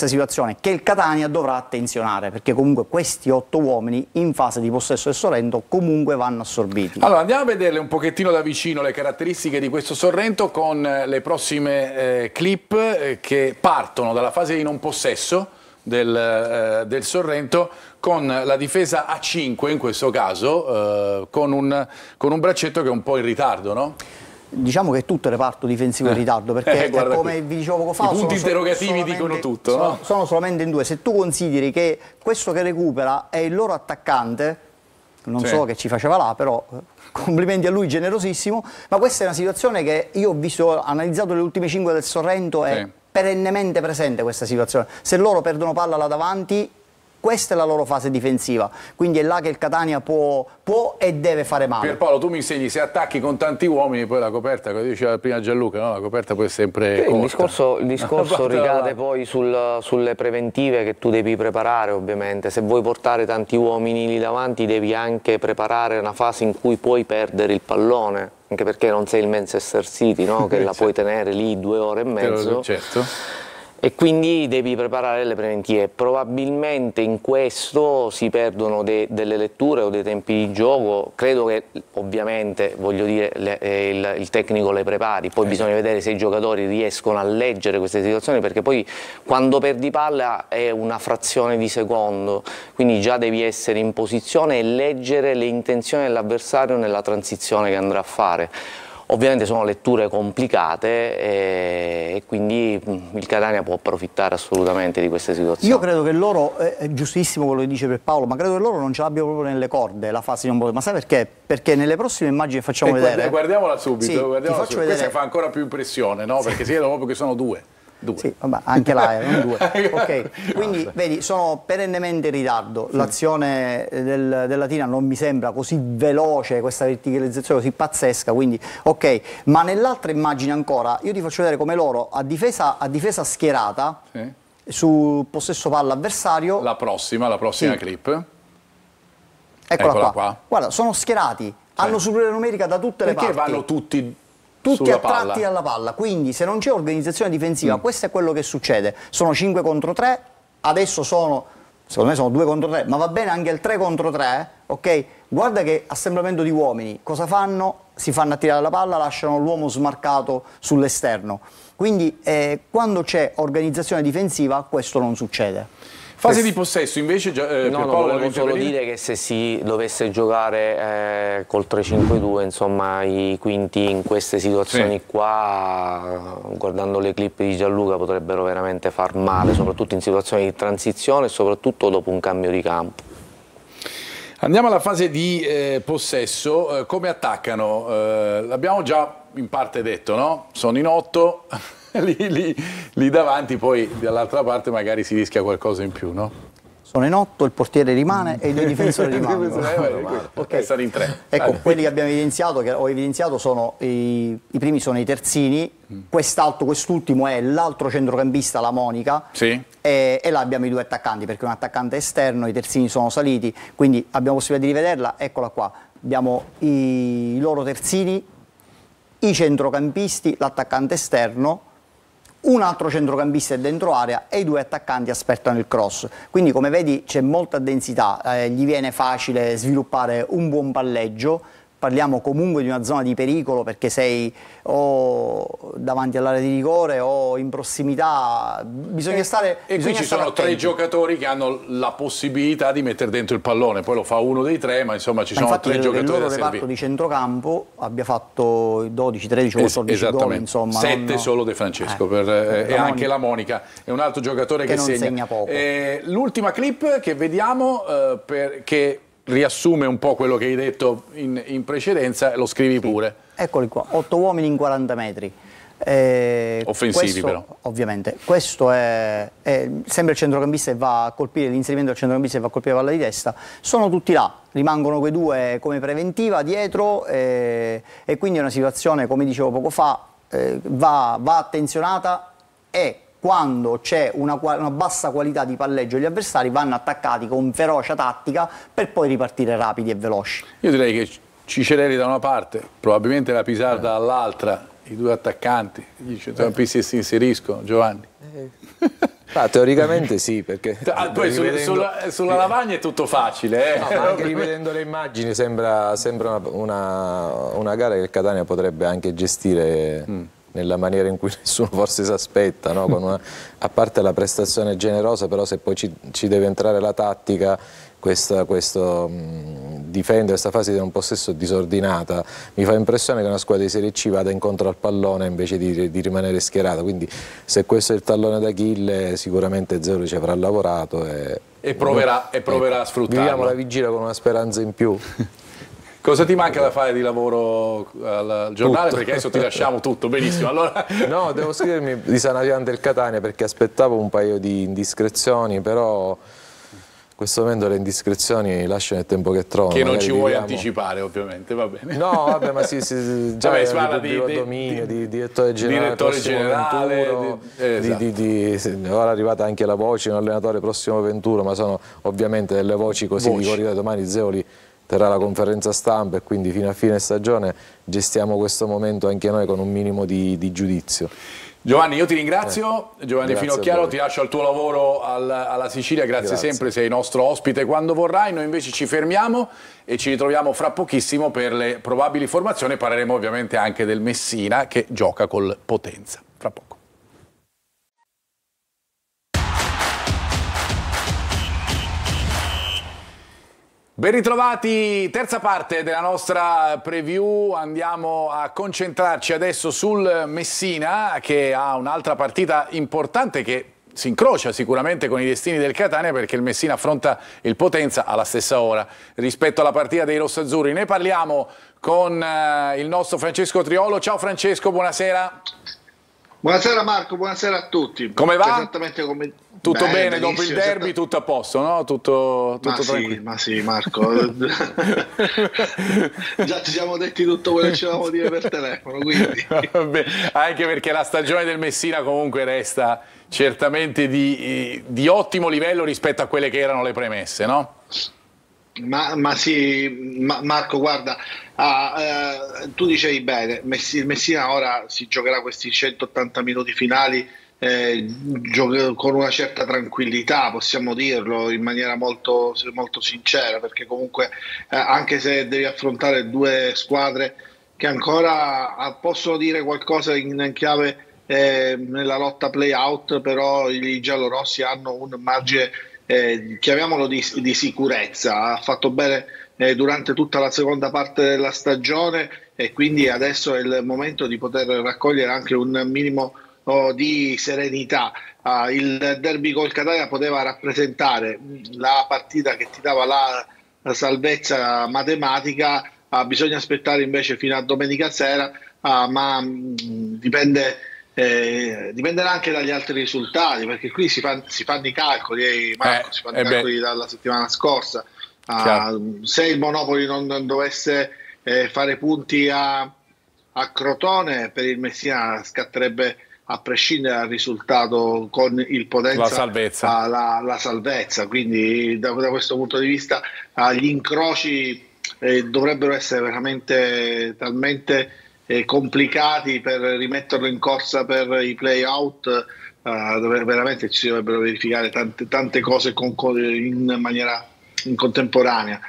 situazione che il Catania dovrà attenzionare, perché comunque questi 8 uomini in fase di possesso del Sorrento comunque vanno assorbiti. Allora andiamo a vederle un pochettino da vicino le caratteristiche di questo Sorrento con le prossime clip che partono dalla fase di non possesso del Sorrento, con la difesa a 5 in questo caso, con un braccetto che è un po' in ritardo, no? Diciamo che tutto il reparto difensivo è in ritardo, perché come vi dicevo poco fa, i punti interrogativi dicono tutto, no? Sono solamente in 2. Se tu consideri che questo che recupera è il loro attaccante, non so che ci faceva là, però complimenti a lui, generosissimo, ma questa è una situazione che io ho analizzato le ultime 5 del Sorrento, è perennemente presente questa situazione. Se loro perdono palla là davanti, questa è la loro fase difensiva, quindi è là che il Catania può e deve fare male. Pierpaolo, tu mi insegni, se attacchi con tanti uomini, poi la coperta, come diceva prima Gianluca, no? La coperta poi è sempre corta. Il discorso ricade poi sulle preventive che tu devi preparare, ovviamente. Se vuoi portare tanti uomini lì davanti devi anche preparare una fase in cui puoi perdere il pallone, anche perché non sei il Manchester City, no? Che la puoi tenere lì 2 ore e mezzo. Certo. E quindi devi preparare le preventive. Probabilmente in questo si perdono delle letture o dei tempi di gioco. Credo che ovviamente, voglio dire, il tecnico le prepari, poi bisogna vedere se i giocatori riescono a leggere queste situazioni, perché poi quando perdi palla è una frazione di secondo, quindi già devi essere in posizione e leggere le intenzioni dell'avversario nella transizione che andrà a fare. Ovviamente sono letture complicate e quindi il Catania può approfittare assolutamente di queste situazioni. Io credo che loro, è giustissimo quello che dice Pierpaolo, ma credo che loro non ce l'abbiano proprio nelle corde la fase di non. Ma sai perché? Perché nelle prossime immagini che facciamo vedere... Guardiamola subito, sì, guardiamola subito. Questa fa ancora più impressione, no? Perché si vede proprio che sono 2. Sì, vabbè, anche là erano 2. Ok, quindi vedi, sono perennemente in ritardo. L'azione del Latina non mi sembra così veloce, questa verticalizzazione così pazzesca, quindi ok, ma nell'altra immagine ancora io ti faccio vedere come loro a difesa schierata su possesso palla avversario. La prossima clip. Eccola qua. Guarda, sono schierati, hanno superiorità numerica da tutte le parti. Perché vanno tutti attratti alla palla, quindi se non c'è organizzazione difensiva, questo è quello che succede. Sono 5 contro 3, adesso secondo me sono 2 contro 3, ma va bene anche il 3 contro 3, ok? Guarda che assemblamento di uomini, cosa fanno? Si fanno attirare la palla, lasciano l'uomo smarcato sull'esterno. Quindi quando c'è organizzazione difensiva questo non succede. Fase di possesso invece, volevo solo dire che se si dovesse giocare col 3-5-2, insomma i quinti in queste situazioni qua, guardando le clip di Gianluca, potrebbero veramente far male, soprattutto in situazioni di transizione e soprattutto dopo un cambio di campo. Andiamo alla fase di possesso. Come attaccano? L'abbiamo già in parte detto, no? Sono in 8. Lì davanti, poi dall'altra parte magari si rischia qualcosa in più, no? Sono in 8, il portiere rimane e i 2 difensori rimangono. Ok, sono in 3. Ecco, quelli che abbiamo evidenziato, che ho evidenziato, sono i primi sono i terzini, quest'ultimo è l'altro centrocampista, la Monica, e là abbiamo i 2 attaccanti, perché un attaccante esterno, i terzini sono saliti, quindi abbiamo possibilità di rivederla, eccola qua. Abbiamo i loro terzini, i centrocampisti, l'attaccante esterno, un altro centrocampista è dentro area e i 2 attaccanti aspettano il cross. Quindi come vedi c'è molta densità, gli viene facile sviluppare un buon palleggio. Parliamo comunque di una zona di pericolo, perché sei o davanti all'area di rigore o in prossimità, bisogna stare e qui ci sono 3 giocatori che hanno la possibilità di mettere dentro il pallone, poi lo fa uno dei 3, ma insomma ci sono 3 giocatori da servire. Il reparto di centrocampo abbia fatto 12, 13 o 14 gol, insomma 7 solo De Francesco e anche la Monica è un altro giocatore che segna poco. L'ultima clip che vediamo che riassume un po' quello che hai detto in precedenza, lo scrivi pure. Eccoli qua, 8 uomini in 40 metri. Offensivi questo, però. Ovviamente. Questo è sempre il centrocampista che va a colpire, l'inserimento del centrocampista che va a colpire la palla di testa. Sono tutti là, rimangono quei due come preventiva dietro e quindi è una situazione, come dicevo poco fa, va attenzionata e quando c'è una bassa qualità di palleggio gli avversari vanno attaccati con ferocia tattica per poi ripartire rapidi e veloci. Io direi che Cicerelli da una parte, probabilmente la Pisarda dall'altra, i due attaccanti, i centrocampisti si inseriscono, Giovanni. Teoricamente sì, perché poi sulla lavagna è tutto facile. No, ma anche rivedendo le immagini sembra una gara che il Catania potrebbe anche gestire nella maniera in cui nessuno forse si aspetta, no? A parte la prestazione generosa, però se poi ci deve entrare la tattica, questo difendere questa fase di un possesso disordinata, mi fa impressione che una squadra di Serie C vada incontro al pallone invece di rimanere schierata, quindi se questo è il tallone d'Achille sicuramente Zero ci avrà lavorato e proverà a sfruttarlo. Viviamo la vigilia con una speranza in più. Cosa ti manca da fare di lavoro al giornale? Tutto. Perché adesso ti lasciamo tutto, benissimo. Allora... No, devo scrivermi di Sanariante del Catania perché aspettavo un paio di indiscrezioni, però in questo momento le indiscrezioni lasciano il tempo che trovano. Che non ci vuoi anticipare, ovviamente, va bene. No, vabbè, ma sì, già vabbè, si parla di dominio, di direttore generale, ora è arrivata anche la voce, un allenatore prossimo Venturo, ma sono ovviamente delle voci così di corridoio. Domani Zeoli terrà la conferenza stampa e quindi fino a fine stagione gestiamo questo momento anche noi con un minimo di giudizio. Giovanni, io ti ringrazio, Giovanni Finocchiaro, ti lascio al tuo lavoro alla Sicilia, grazie sempre, sei nostro ospite quando vorrai, noi invece ci fermiamo e ci ritroviamo fra pochissimo per le probabili formazioni, parleremo ovviamente anche del Messina che gioca col Potenza, fra poco. Ben ritrovati, terza parte della nostra preview, andiamo a concentrarci adesso sul Messina che ha un'altra partita importante che si incrocia sicuramente con i destini del Catania perché il Messina affronta il Potenza alla stessa ora rispetto alla partita dei rossazzurri. Ne parliamo con il nostro Francesco Triolo. Ciao Francesco, buonasera. Buonasera Marco, buonasera a tutti. Come va? Esattamente come... Tutto bene, dopo il derby, tutto a posto, no? Tutto tranquillo. Ma sì, Marco. Già ci siamo detti tutto quello che ci dovevamo dire per telefono, quindi. Vabbè, anche perché la stagione del Messina comunque resta certamente di ottimo livello rispetto a quelle che erano le premesse, no? Ma sì, Marco, guarda, tu dicevi bene, il Messina ora si giocherà questi 180 minuti finali con una certa tranquillità, possiamo dirlo in maniera molto, molto sincera, perché comunque anche se devi affrontare due squadre che ancora possono dire qualcosa in chiave nella lotta play-out, però i giallorossi hanno un margine, chiamiamolo di sicurezza. Ha fatto bene durante tutta la seconda parte della stagione e quindi adesso è il momento di poter raccogliere anche un minimo di serenità. Il derby col Catania poteva rappresentare la partita che ti dava la salvezza matematica, bisogna aspettare invece fino a domenica sera, ma dipenderà anche dagli altri risultati, perché qui si fanno i calcoli, Marco, si fanno i calcoli dalla settimana scorsa. Se il Monopoli non dovesse fare punti a Crotone, per il Messina scatterebbe, a prescindere dal risultato con il Potenza, la salvezza. Quindi da questo punto di vista gli incroci dovrebbero essere veramente talmente complicati per rimetterlo in corsa per i play-out, dove veramente ci si dovrebbero verificare tante cose in maniera in contemporanea.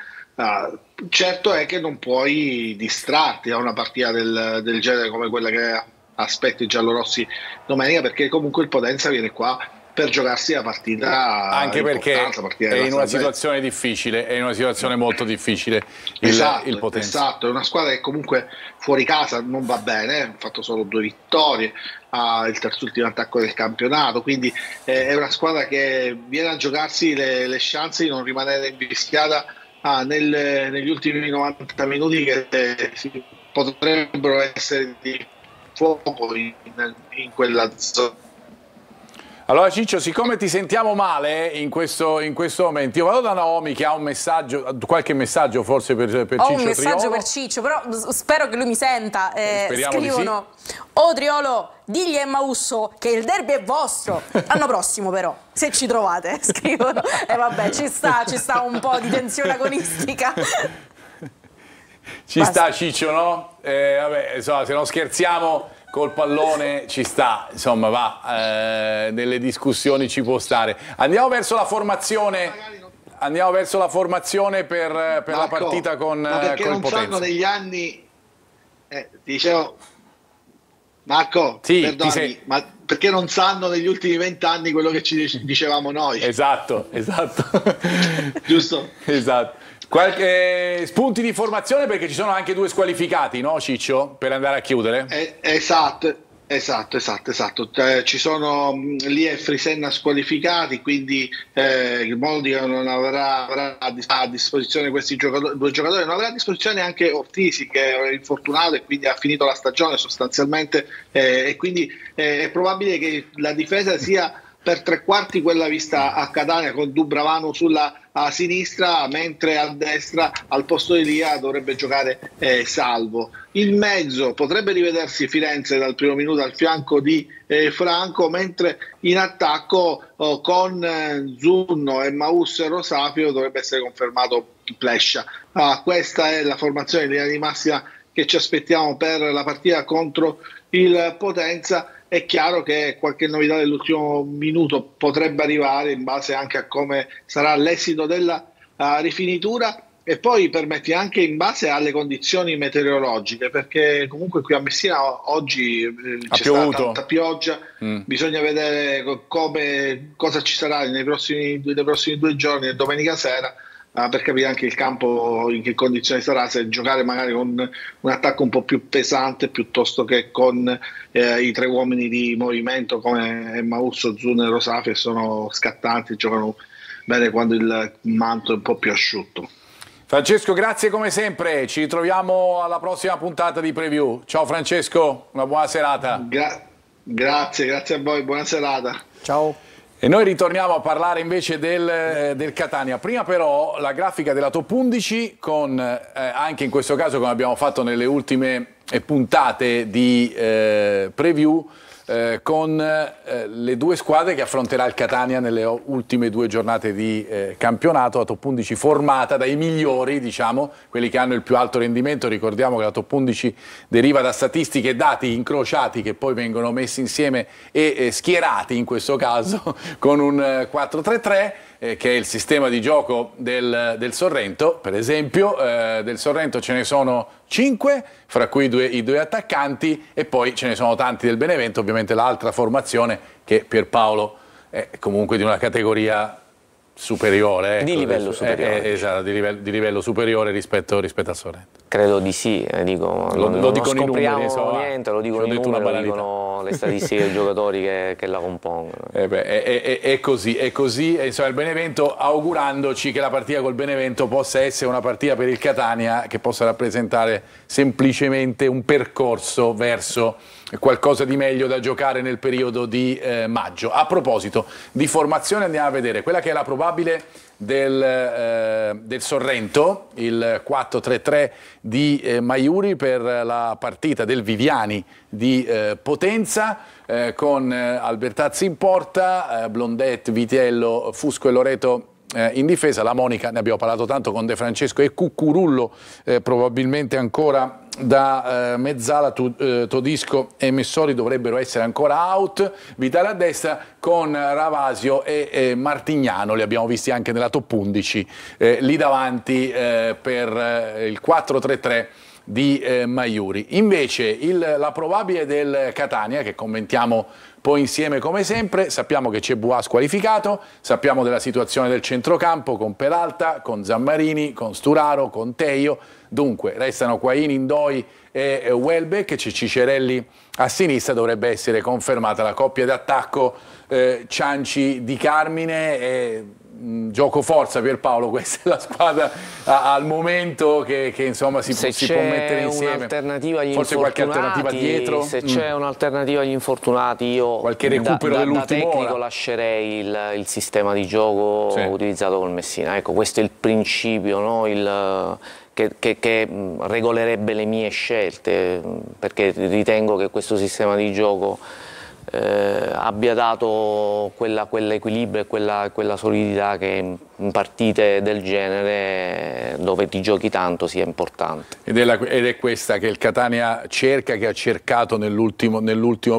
Certo è che non puoi distrarti da una partita del genere come quella che aspetta i giallorossi domenica, perché comunque il Potenza viene qua per giocarsi la partita, anche perché è in una situazione difficile, è in una situazione molto difficile il Potenza. Esatto, è una squadra che comunque fuori casa non va bene, ha fatto solo 2 vittorie, ha il terzultimo attacco del campionato, quindi è una squadra che viene a giocarsi le chance di non rimanere invischiata negli ultimi 90 minuti che potrebbero essere fuoco in quella zona. Allora Ciccio, siccome ti sentiamo male in questo momento, io vado da Naomi che ha un messaggio, qualche messaggio forse per Ciccio Triolo. Ho un messaggio per Ciccio, però spero che lui mi senta. Scrivono: sì. "Oh Triolo, digli a Emmausso che il derby è vostro, l'anno prossimo però, se ci trovate", scrivono. E vabbè, ci sta un po' di tensione agonistica. Ci sta Ciccio, no? Vabbè, insomma, se non scherziamo col pallone ci sta, insomma, va, nelle discussioni ci può stare. Andiamo verso la formazione per Marco, la partita con non Potenza. sanno negli anni, dicevo, Marco, sì, perdonami, ma perché non sanno negli ultimi 20 anni quello che ci dicevamo noi? Esatto. Giusto? Esatto. Qualche spunti di formazione, perché ci sono anche 2 squalificati, no Ciccio? Per andare a chiudere? Esatto. Ci sono lì e Frisenna squalificati, quindi il Moldi non avrà a disposizione questi due giocatori, non avrà a disposizione anche Ortisi, che è infortunato e quindi ha finito la stagione sostanzialmente, e quindi è probabile che la difesa sia per 3/4 quella vista a Catania, con Dubravano a sinistra, mentre a destra al posto di Lia dovrebbe giocare Salvo. Il mezzo potrebbe rivedersi Firenze dal primo minuto al fianco di Franco, mentre in attacco con Zunno, Emmausso e Rosafio dovrebbe essere confermato Plescia. Questa è la formazione in linea di massima che ci aspettiamo per la partita contro il Potenza. È chiaro che qualche novità dell'ultimo minuto potrebbe arrivare in base anche a come sarà l'esito della rifinitura, e poi permetti anche in base alle condizioni meteorologiche, perché comunque qui a Messina oggi c'è stata tanta pioggia. Bisogna vedere cosa ci sarà nei prossimi 2 giorni e domenica sera, per capire anche il campo in che condizioni sarà, se giocare magari con un attacco un po' più pesante piuttosto che con i 3 uomini di movimento come Emmausso, Zunno e Rosafia, che sono scattanti, giocano bene quando il manto è un po' più asciutto. Francesco, grazie come sempre, ci ritroviamo alla prossima puntata di Preview. Ciao Francesco, una buona serata. Grazie a voi, buona serata. Ciao. E noi ritorniamo a parlare invece del Catania. Prima però la grafica della top 11 con, anche in questo caso come abbiamo fatto nelle ultime puntate di Preview, con le 2 squadre che affronterà il Catania nelle ultime 2 giornate di campionato. La top 11 formata dai migliori, diciamo, quelli che hanno il più alto rendimento. Ricordiamo che la top 11 deriva da statistiche e dati incrociati che poi vengono messi insieme e schierati in questo caso con un 4-3-3, che è il sistema di gioco del Sorrento. Per esempio del Sorrento ce ne sono 5, fra cui i due attaccanti, e poi ce ne sono tanti del Benevento, ovviamente l'altra formazione, che Pierpaolo è comunque di una categoria superiore. Ecco, di livello superiore. Esatto, di livello superiore rispetto al Sorrento. Credo di sì, dico, lo dicono scopriamo i numeri, niente, lo dicono i numeri, lo dicono le statistiche dei giocatori che la compongono. È così, e insomma il Benevento, augurandoci che la partita col Benevento possa essere una partita per il Catania che possa rappresentare semplicemente un percorso verso qualcosa di meglio da giocare nel periodo di maggio. A proposito di formazione, andiamo a vedere quella che è la probabile del Sorrento, il 4-3-3 di Maiuri per la partita del Viviani di Potenza, con Albertazzi in porta, Blondet, Vitiello, Fusco e Loreto in difesa. La Monica, ne abbiamo parlato tanto, con De Francesco e Cuccurullo probabilmente ancora da mezzala. Todisco e Messori dovrebbero essere ancora out. Vitale a destra con Ravasio e Martignano, li abbiamo visti anche nella top 11 lì davanti per il 4-3-3 di Maiuri. Invece la probabile del Catania, che commentiamo poi insieme come sempre, sappiamo che c'è Buà squalificato, sappiamo della situazione del centrocampo con Peralta, con Zammarini, con Sturaro, con Teio. Dunque restano Quaini, Indoi e Welbeck, c'è Cicerelli a sinistra. Dovrebbe essere confermata la coppia d'attacco Cianci di Carmine, e gioco forza, Pierpaolo, questa è la squadra al momento che insomma si può mettere insieme. Un'alternativa agli forse qualche alternativa dietro? Se c'è un'alternativa agli infortunati, io qualche recupero da dell'ultimo tecnico lascerei il sistema di gioco utilizzato col Messina. Ecco, questo è il principio, no? Che regolerebbe le mie scelte, perché ritengo che questo sistema di gioco abbia dato quell'equilibrio e quella solidità che in partite del genere, dove ti giochi tanto, sia importante. Ed è questa che il Catania cerca, che ha cercato nell'ultimo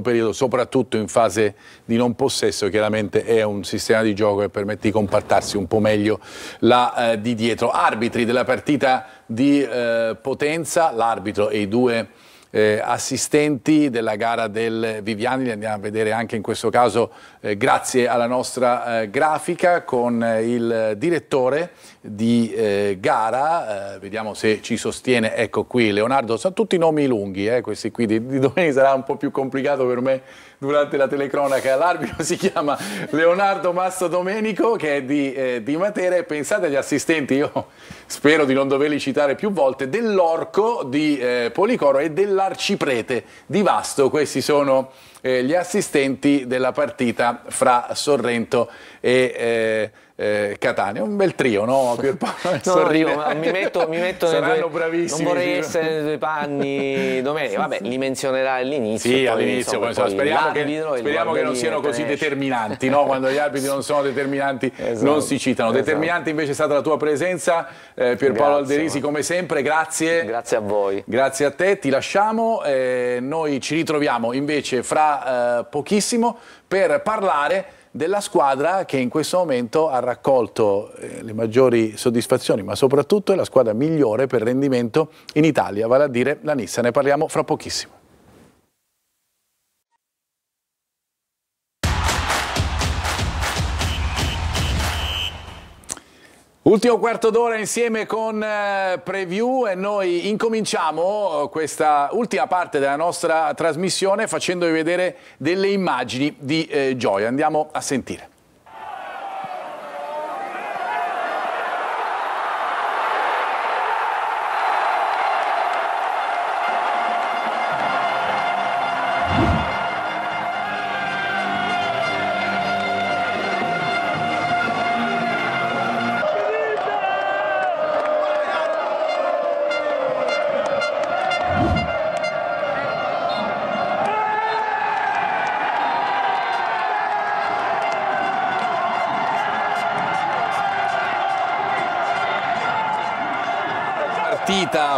periodo, soprattutto in fase di non possesso. Chiaramente è un sistema di gioco che permette di compattarsi un po' meglio là di dietro. Arbitri della partita di Potenza, l'arbitro e i due assistenti della gara del Viviani, li andiamo a vedere anche in questo caso grazie alla nostra grafica con il direttore di gara, vediamo se ci sostiene, ecco qui Leonardo, sono tutti nomi lunghi, questi qui di domani sarà un po' più complicato per me durante la telecronaca. L'arbitro si chiama Leonardo Mastrodomenico, che è di Matera, e pensate agli assistenti, io spero di non doverli citare più volte, dell'Orco di Policoro e dell'Arciprete di Vasto. Questi sono gli assistenti della partita fra Sorrento e Catania. Un bel trio, no, Pierpaolo? No, io mi metto saranno bravissimi. Non vorrei essere nei tuoi panni domenica. Vabbè, li menzionerai all'inizio. Sì, all'inizio. Speriamo che non siano così determinanti, no? Quando gli arbitri non sono determinanti non si citano. Determinante invece è stata la tua presenza, Pierpaolo Alderisi, come sempre. Grazie. Grazie a voi. Grazie a te, ti lasciamo. Noi ci ritroviamo invece fra pochissimo per parlare della squadra che in questo momento ha raccolto le maggiori soddisfazioni, ma soprattutto è la squadra migliore per rendimento in Italia, vale a dire la Nissa. Ne parliamo fra pochissimo. Ultimo quarto d'ora insieme con Preview, e noi incominciamo questa ultima parte della nostra trasmissione facendovi vedere delle immagini di gioia. Andiamo a sentire.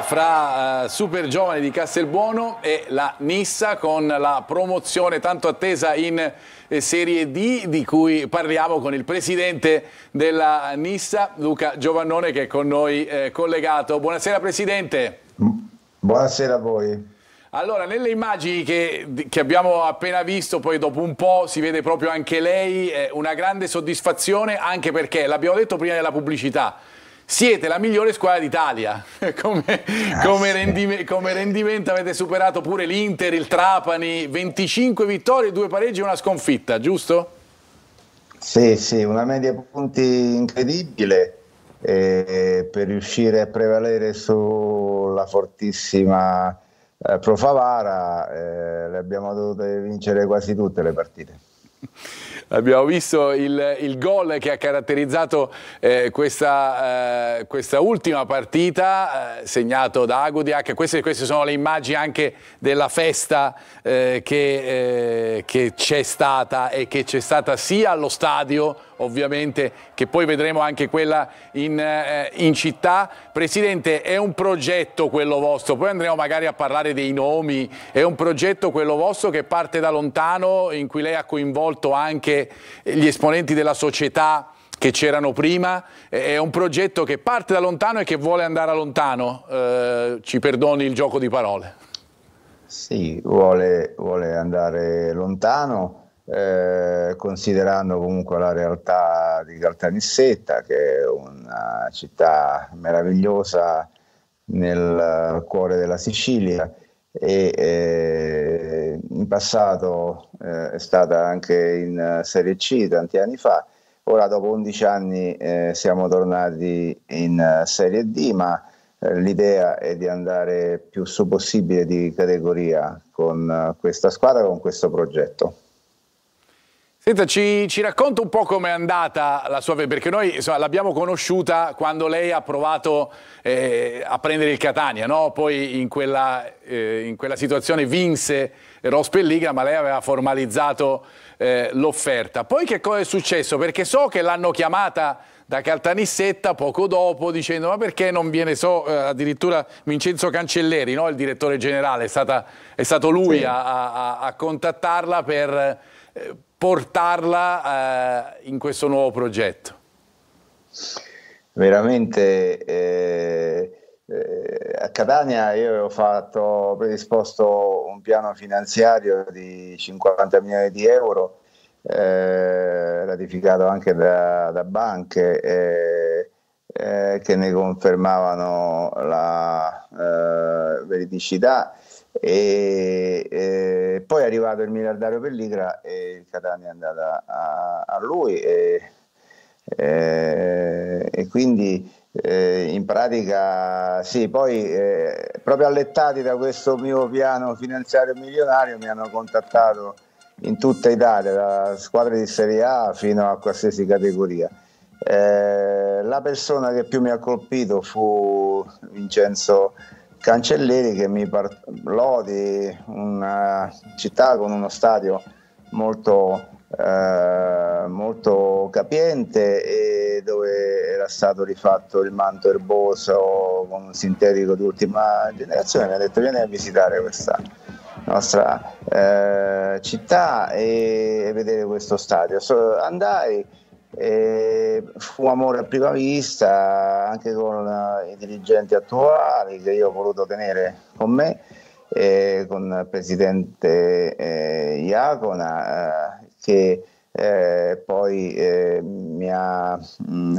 Fra Super Giovani di Castelbuono e la Nissa, con la promozione tanto attesa in Serie D, di cui parliamo con il presidente della Nissa, Luca Giovannone, che è con noi collegato. Buonasera Presidente. Buonasera a voi. Allora, nelle immagini che abbiamo appena visto, poi dopo un po' si vede proprio anche lei, una grande soddisfazione, anche perché, l'abbiamo detto prima della pubblicità, siete la migliore squadra d'Italia, come rendimento avete superato pure l'Inter, il Trapani, 25 vittorie, 2 pareggi e una sconfitta, giusto? Sì, una media punti incredibile per riuscire a prevalere sulla fortissima Pro Favara, le abbiamo dovute vincere quasi tutte le partite. Abbiamo visto il gol che ha caratterizzato questa ultima partita, segnato da Agudiak. Queste sono le immagini anche della festa che c'è stata, e che c'è stata sia allo stadio, ovviamente, che poi vedremo anche quella in città. Presidente, è un progetto quello vostro, poi andremo magari a parlare dei nomi, è un progetto quello vostro che parte da lontano, in cui lei ha coinvolto anche gli esponenti della società che c'erano prima, è un progetto che parte da lontano e che vuole andare a lontano, ci perdoni il gioco di parole. Sì, vuole andare lontano, considerando comunque la realtà di Caltanissetta, che è una città meravigliosa nel cuore della Sicilia, e in passato è stata anche in Serie C tanti anni fa. Ora dopo 11 anni siamo tornati in Serie D, ma l'idea è di andare più su possibile di categoria con questa squadra, con questo progetto. Senta, ci racconta un po' com'è andata la sua, perché noi l'abbiamo conosciuta quando lei ha provato a prendere il Catania, no? Poi in quella situazione vinse Rospelliga, ma lei aveva formalizzato l'offerta. Poi che cosa è successo? Perché so che l'hanno chiamata da Caltanissetta poco dopo dicendo ma perché non viene, addirittura Vincenzo Cancelleri, no? Il direttore generale, è stato lui sì, a contattarla per portarla in questo nuovo progetto. Veramente a Catania io ho predisposto un piano finanziario di 50 milioni di euro, ratificato anche da banche che ne confermavano la veridicità. E poi è arrivato il miliardario Pelligra e il Catania è andata a lui e quindi in pratica sì, poi proprio allettati da questo mio piano finanziario milionario mi hanno contattato in tutta Italia, da squadre di Serie A fino a qualsiasi categoria. La persona che più mi ha colpito fu Vincenzo Cancelleri, che mi parlò di una città con uno stadio molto capiente e dove era stato rifatto il manto erboso con un sintetico di ultima generazione. Mi ha detto vieni a visitare questa nostra città e vedere questo stadio. Andai. Fu amore a prima vista anche con i dirigenti attuali che io ho voluto tenere con me, con il presidente Iacona che poi mi ha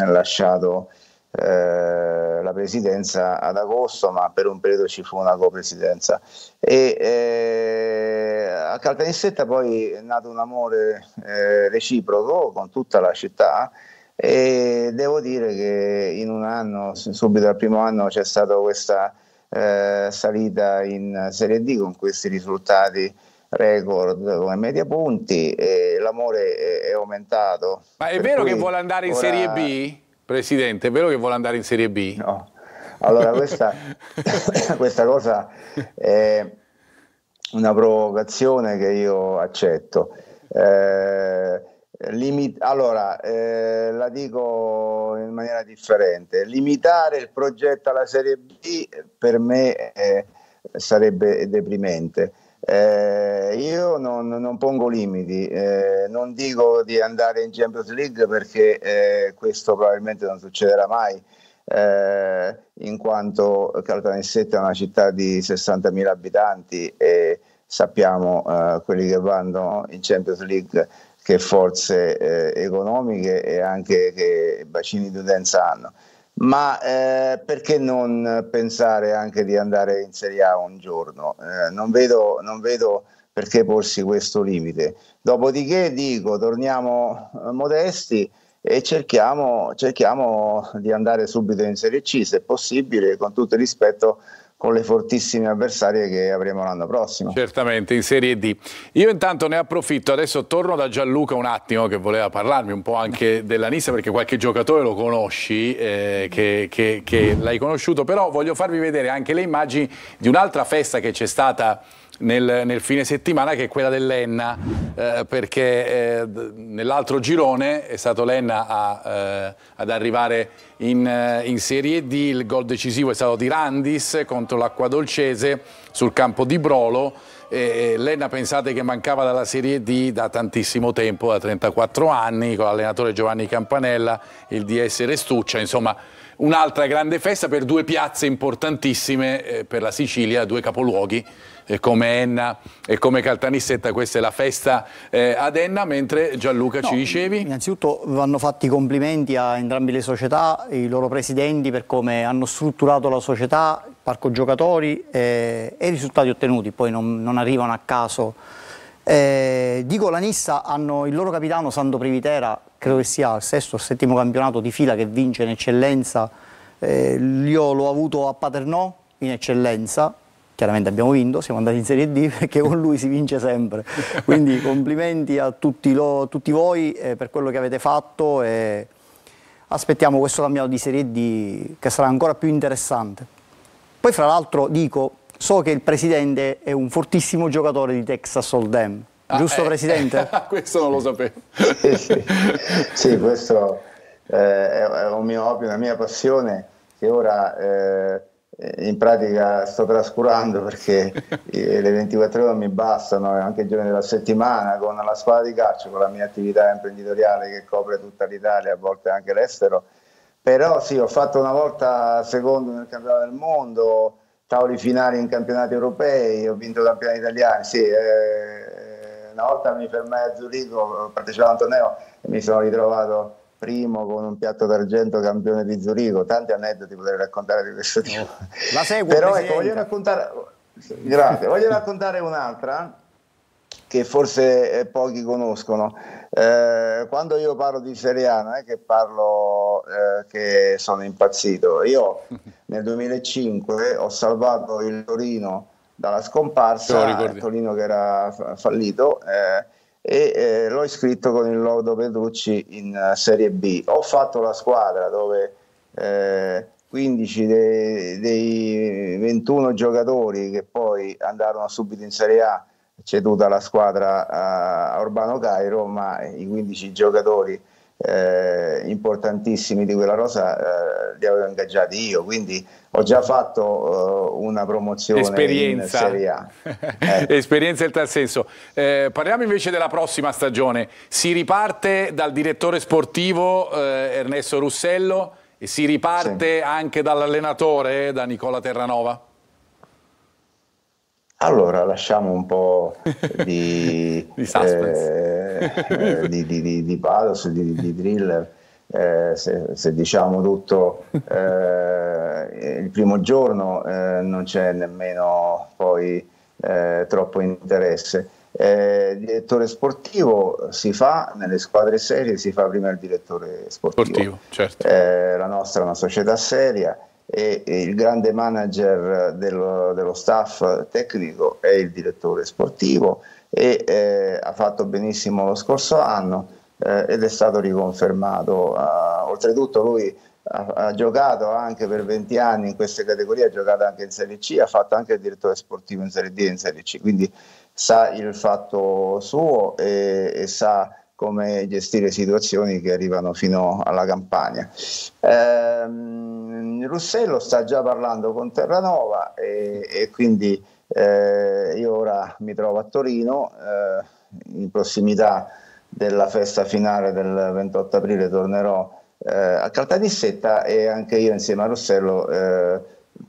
lasciato la presidenza ad agosto, ma per un periodo ci fu una copresidenza e a Caltanissetta poi è nato un amore reciproco con tutta la città e devo dire che in un anno, subito al primo anno, c'è stata questa salita in Serie D con questi risultati record come media punti e l'amore è aumentato. Ma è vero che vuole andare in Serie B? Presidente, è vero che vuole andare in Serie B? No. Allora questa cosa è una provocazione che io accetto. Allora, la dico in maniera differente. Limitare il progetto alla Serie B per me sarebbe deprimente. Io non pongo limiti, non dico di andare in Champions League perché questo probabilmente non succederà mai, in quanto Caltanissetta è una città di 60.000 abitanti e sappiamo quelli che vanno in Champions League che forze economiche e anche che bacini di utenza hanno. Ma perché non pensare anche di andare in Serie A un giorno? Non vedo perché porsi questo limite. Dopodiché dico, torniamo modesti e cerchiamo di andare subito in Serie C, se possibile, con tutto il rispetto con le fortissime avversarie che avremo l'anno prossimo. Certamente, in Serie D. Io intanto ne approfitto, adesso torno da Gianluca un attimo che voleva parlarmi un po' anche della Nissa, perché qualche giocatore lo conosci, che l'hai conosciuto, però voglio farvi vedere anche le immagini di un'altra festa che c'è stata nel fine settimana, che è quella dell'Enna, perché nell'altro girone è stato l'Enna ad arrivare in Serie D. Il gol decisivo è stato di Randis contro l'Acquadolcese sul campo di Brolo. L'Enna, pensate che mancava dalla Serie D da tantissimo tempo, da 34 anni, con l'allenatore Giovanni Campanella, il DS Restuccia, insomma un'altra grande festa per due piazze importantissime per la Sicilia, due capoluoghi come Enna e come Caltanissetta. Questa è la festa ad Enna, mentre Gianluca ci dicevi? Innanzitutto vanno fatti i complimenti a entrambe le società, i loro presidenti, per come hanno strutturato la società, il parco giocatori e i risultati ottenuti, poi non arrivano a caso. Dico, la Nissa hanno il loro capitano Sandro Privitera, credo che sia il sesto o settimo campionato di fila che vince in eccellenza. Io l'ho avuto a Paternò in eccellenza, chiaramente abbiamo vinto, siamo andati in Serie D perché con lui si vince sempre, quindi complimenti a tutti voi per quello che avete fatto e aspettiamo questo campionato di Serie D che sarà ancora più interessante. Poi fra l'altro dico, so che il presidente è un fortissimo giocatore di Texas Hold'em, giusto Presidente? Questo non lo sapevo. Sì, questo è un mio hobby, una mia passione che ora in pratica sto trascurando perché le 24 ore non mi bastano, anche i giorni della settimana con la squadra di calcio, con la mia attività imprenditoriale che copre tutta l'Italia, a volte anche l'estero. Però sì, ho fatto una volta secondo nel campionato del mondo, tavoli finali in campionati europei, ho vinto campionati italiani, sì, una volta mi fermai a Zurigo, ho partecipato a un torneo e mi sono ritrovato primo con un piatto d'argento campione di Zurigo. Tanti aneddoti potrei raccontare di questo tipo. La seguo, però ecco, voglio raccontare un'altra che forse pochi conoscono. Quando io parlo di Serie A non è che parlo che sono impazzito. Io nel 2005 ho salvato il Torino dalla scomparsa, il Torino che era fallito, e l'ho iscritto con il Lodo Petrucci in Serie B. Ho fatto la squadra dove 15 dei 21 giocatori che poi andarono subito in Serie A, ceduta la squadra a Urbano Cairo, ma i 15 giocatori importantissimi di quella rosa li avevo ingaggiati io, quindi ho già fatto una promozione in Serie A. Esperienza in tal senso. Parliamo invece della prossima stagione. Si riparte dal direttore sportivo Ernesto Russello e si riparte anche dall'allenatore, da Nicola Terranova? Allora, lasciamo un po' di suspense, di pathos, di thriller, se diciamo tutto il primo giorno non c'è nemmeno poi troppo interesse. Direttore sportivo si fa, nelle squadre serie si fa prima il direttore sportivo. Certo. La nostra è una società seria, e il grande manager dello staff tecnico è il direttore sportivo e ha fatto benissimo lo scorso anno ed è stato riconfermato. Oltretutto lui ha giocato anche per 20 anni in queste categorie, ha giocato anche in Serie C, ha fatto anche il direttore sportivo in Serie D e in Serie C, quindi sa il fatto suo e sa come gestire situazioni che arrivano fino alla Campania. Russello sta già parlando con Terranova e quindi io ora mi trovo a Torino, in prossimità della festa finale del 28 aprile tornerò a Caltanissetta e anche io insieme a Russello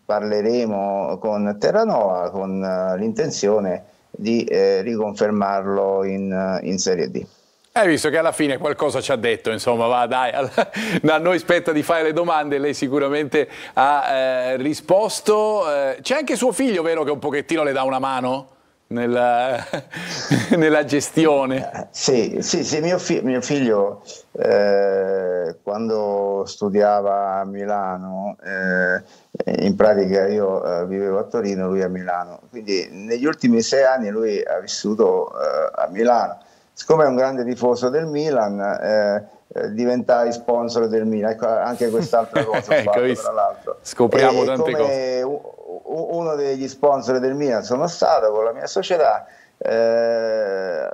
parleremo con Terranova con l'intenzione di riconfermarlo in Serie D. Hai visto che alla fine qualcosa ci ha detto, insomma, va dai, a noi spetta di fare le domande, lei sicuramente ha risposto. C'è anche suo figlio, vero, che un pochettino le dà una mano nella gestione? Sì, mio figlio quando studiava a Milano, in pratica io vivevo a Torino, lui a Milano, quindi negli ultimi 6 anni lui ha vissuto a Milano. Siccome è un grande tifoso del Milan, diventai sponsor del Milan, ecco, anche quest'altra cosa ecco, fatto, tra l'altro. Scopriamo tante cose. Uno degli sponsor del Milan sono stato con la mia società,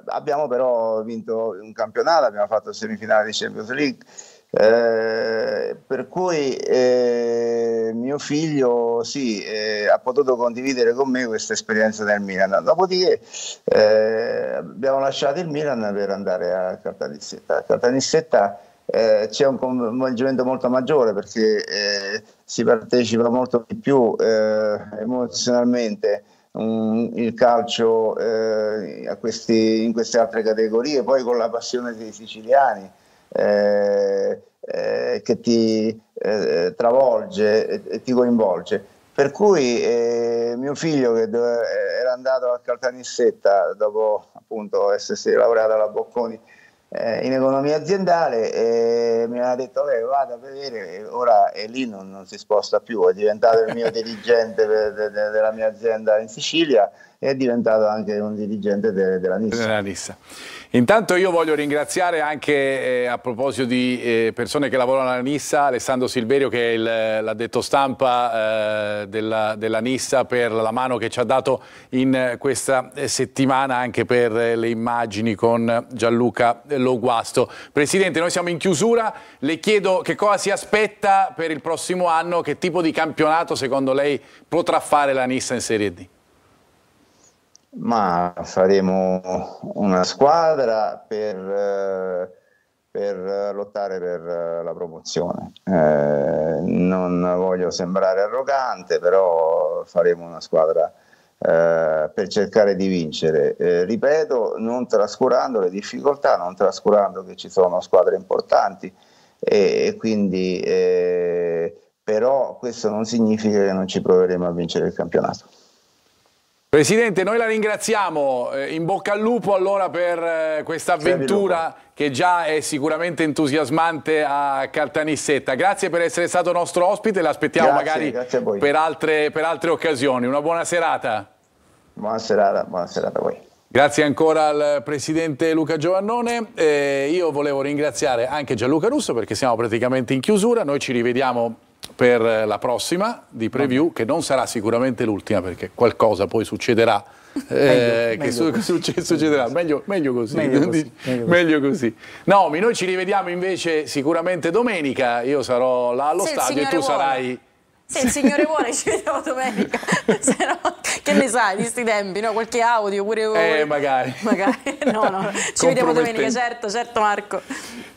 abbiamo però vinto un campionato, abbiamo fatto semifinale di Champions League, per cui mio figlio ha potuto condividere con me questa esperienza del Milan. Dopodiché abbiamo lasciato il Milan per andare a Caltanissetta. A Caltanissetta c'è un coinvolgimento molto maggiore perché si partecipa molto di più emozionalmente il calcio in queste altre categorie, poi con la passione dei siciliani che ti travolge e ti coinvolge, per cui mio figlio che era andato a Caltanissetta dopo appunto essersi laureato alla Bocconi in economia aziendale e mi ha detto vado a vedere, ora e lì non si sposta più, è diventato il mio dirigente della mia azienda in Sicilia e è diventato anche un dirigente della Nissa. Intanto io voglio ringraziare anche a proposito di persone che lavorano alla Nissa, Alessandro Silverio che è l'addetto stampa della Nissa, per la mano che ci ha dato in questa settimana anche per le immagini con Gianluca Loguasto. Presidente, noi siamo in chiusura, le chiedo che cosa si aspetta per il prossimo anno, che tipo di campionato secondo lei potrà fare la Nissa in Serie D? Ma faremo una squadra per lottare per la promozione. Non voglio sembrare arrogante, però faremo una squadra per cercare di vincere. Ripeto, non trascurando le difficoltà, non trascurando che ci sono squadre importanti e quindi però questo non significa che non ci proveremo a vincere il campionato. Presidente, noi la ringraziamo, in bocca al lupo allora per questa avventura che già è sicuramente entusiasmante a Caltanissetta. Grazie per essere stato nostro ospite, l'aspettiamo magari per altre occasioni. Una buona serata. Buona serata a voi. Grazie ancora al Presidente Luca Giovannone. Io volevo ringraziare anche Gianluca Russo perché siamo praticamente in chiusura, noi ci rivediamo per la prossima di preview, che non sarà sicuramente l'ultima perché qualcosa poi succederà. Succederà meglio così. Meglio così. Naomi, noi ci rivediamo invece sicuramente domenica. Io sarò là allo stadio e tu sarai. Se il Signore vuole ci vediamo domenica. Se no, che ne sai di sti tempi, no? Qualche audio pure. Magari. No, ci vediamo domenica, certo Marco.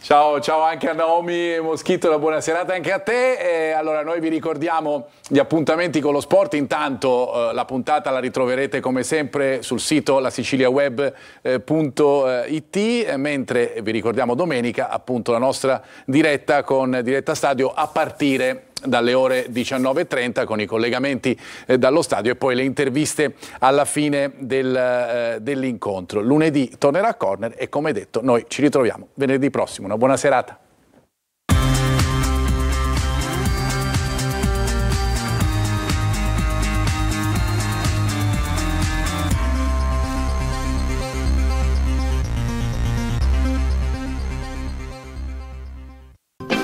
Ciao anche a Naomi Moschitto, una buona serata anche a te. Allora noi vi ricordiamo gli appuntamenti con lo sport, intanto la puntata la ritroverete come sempre sul sito lasiciliaweb.it, mentre vi ricordiamo domenica appunto la nostra diretta con Diretta Stadio a partire dalle ore 19:30 con i collegamenti dallo stadio e poi le interviste alla fine dell'incontro. Lunedì tornerà Corner e come detto noi ci ritroviamo venerdì prossimo. Una buona serata.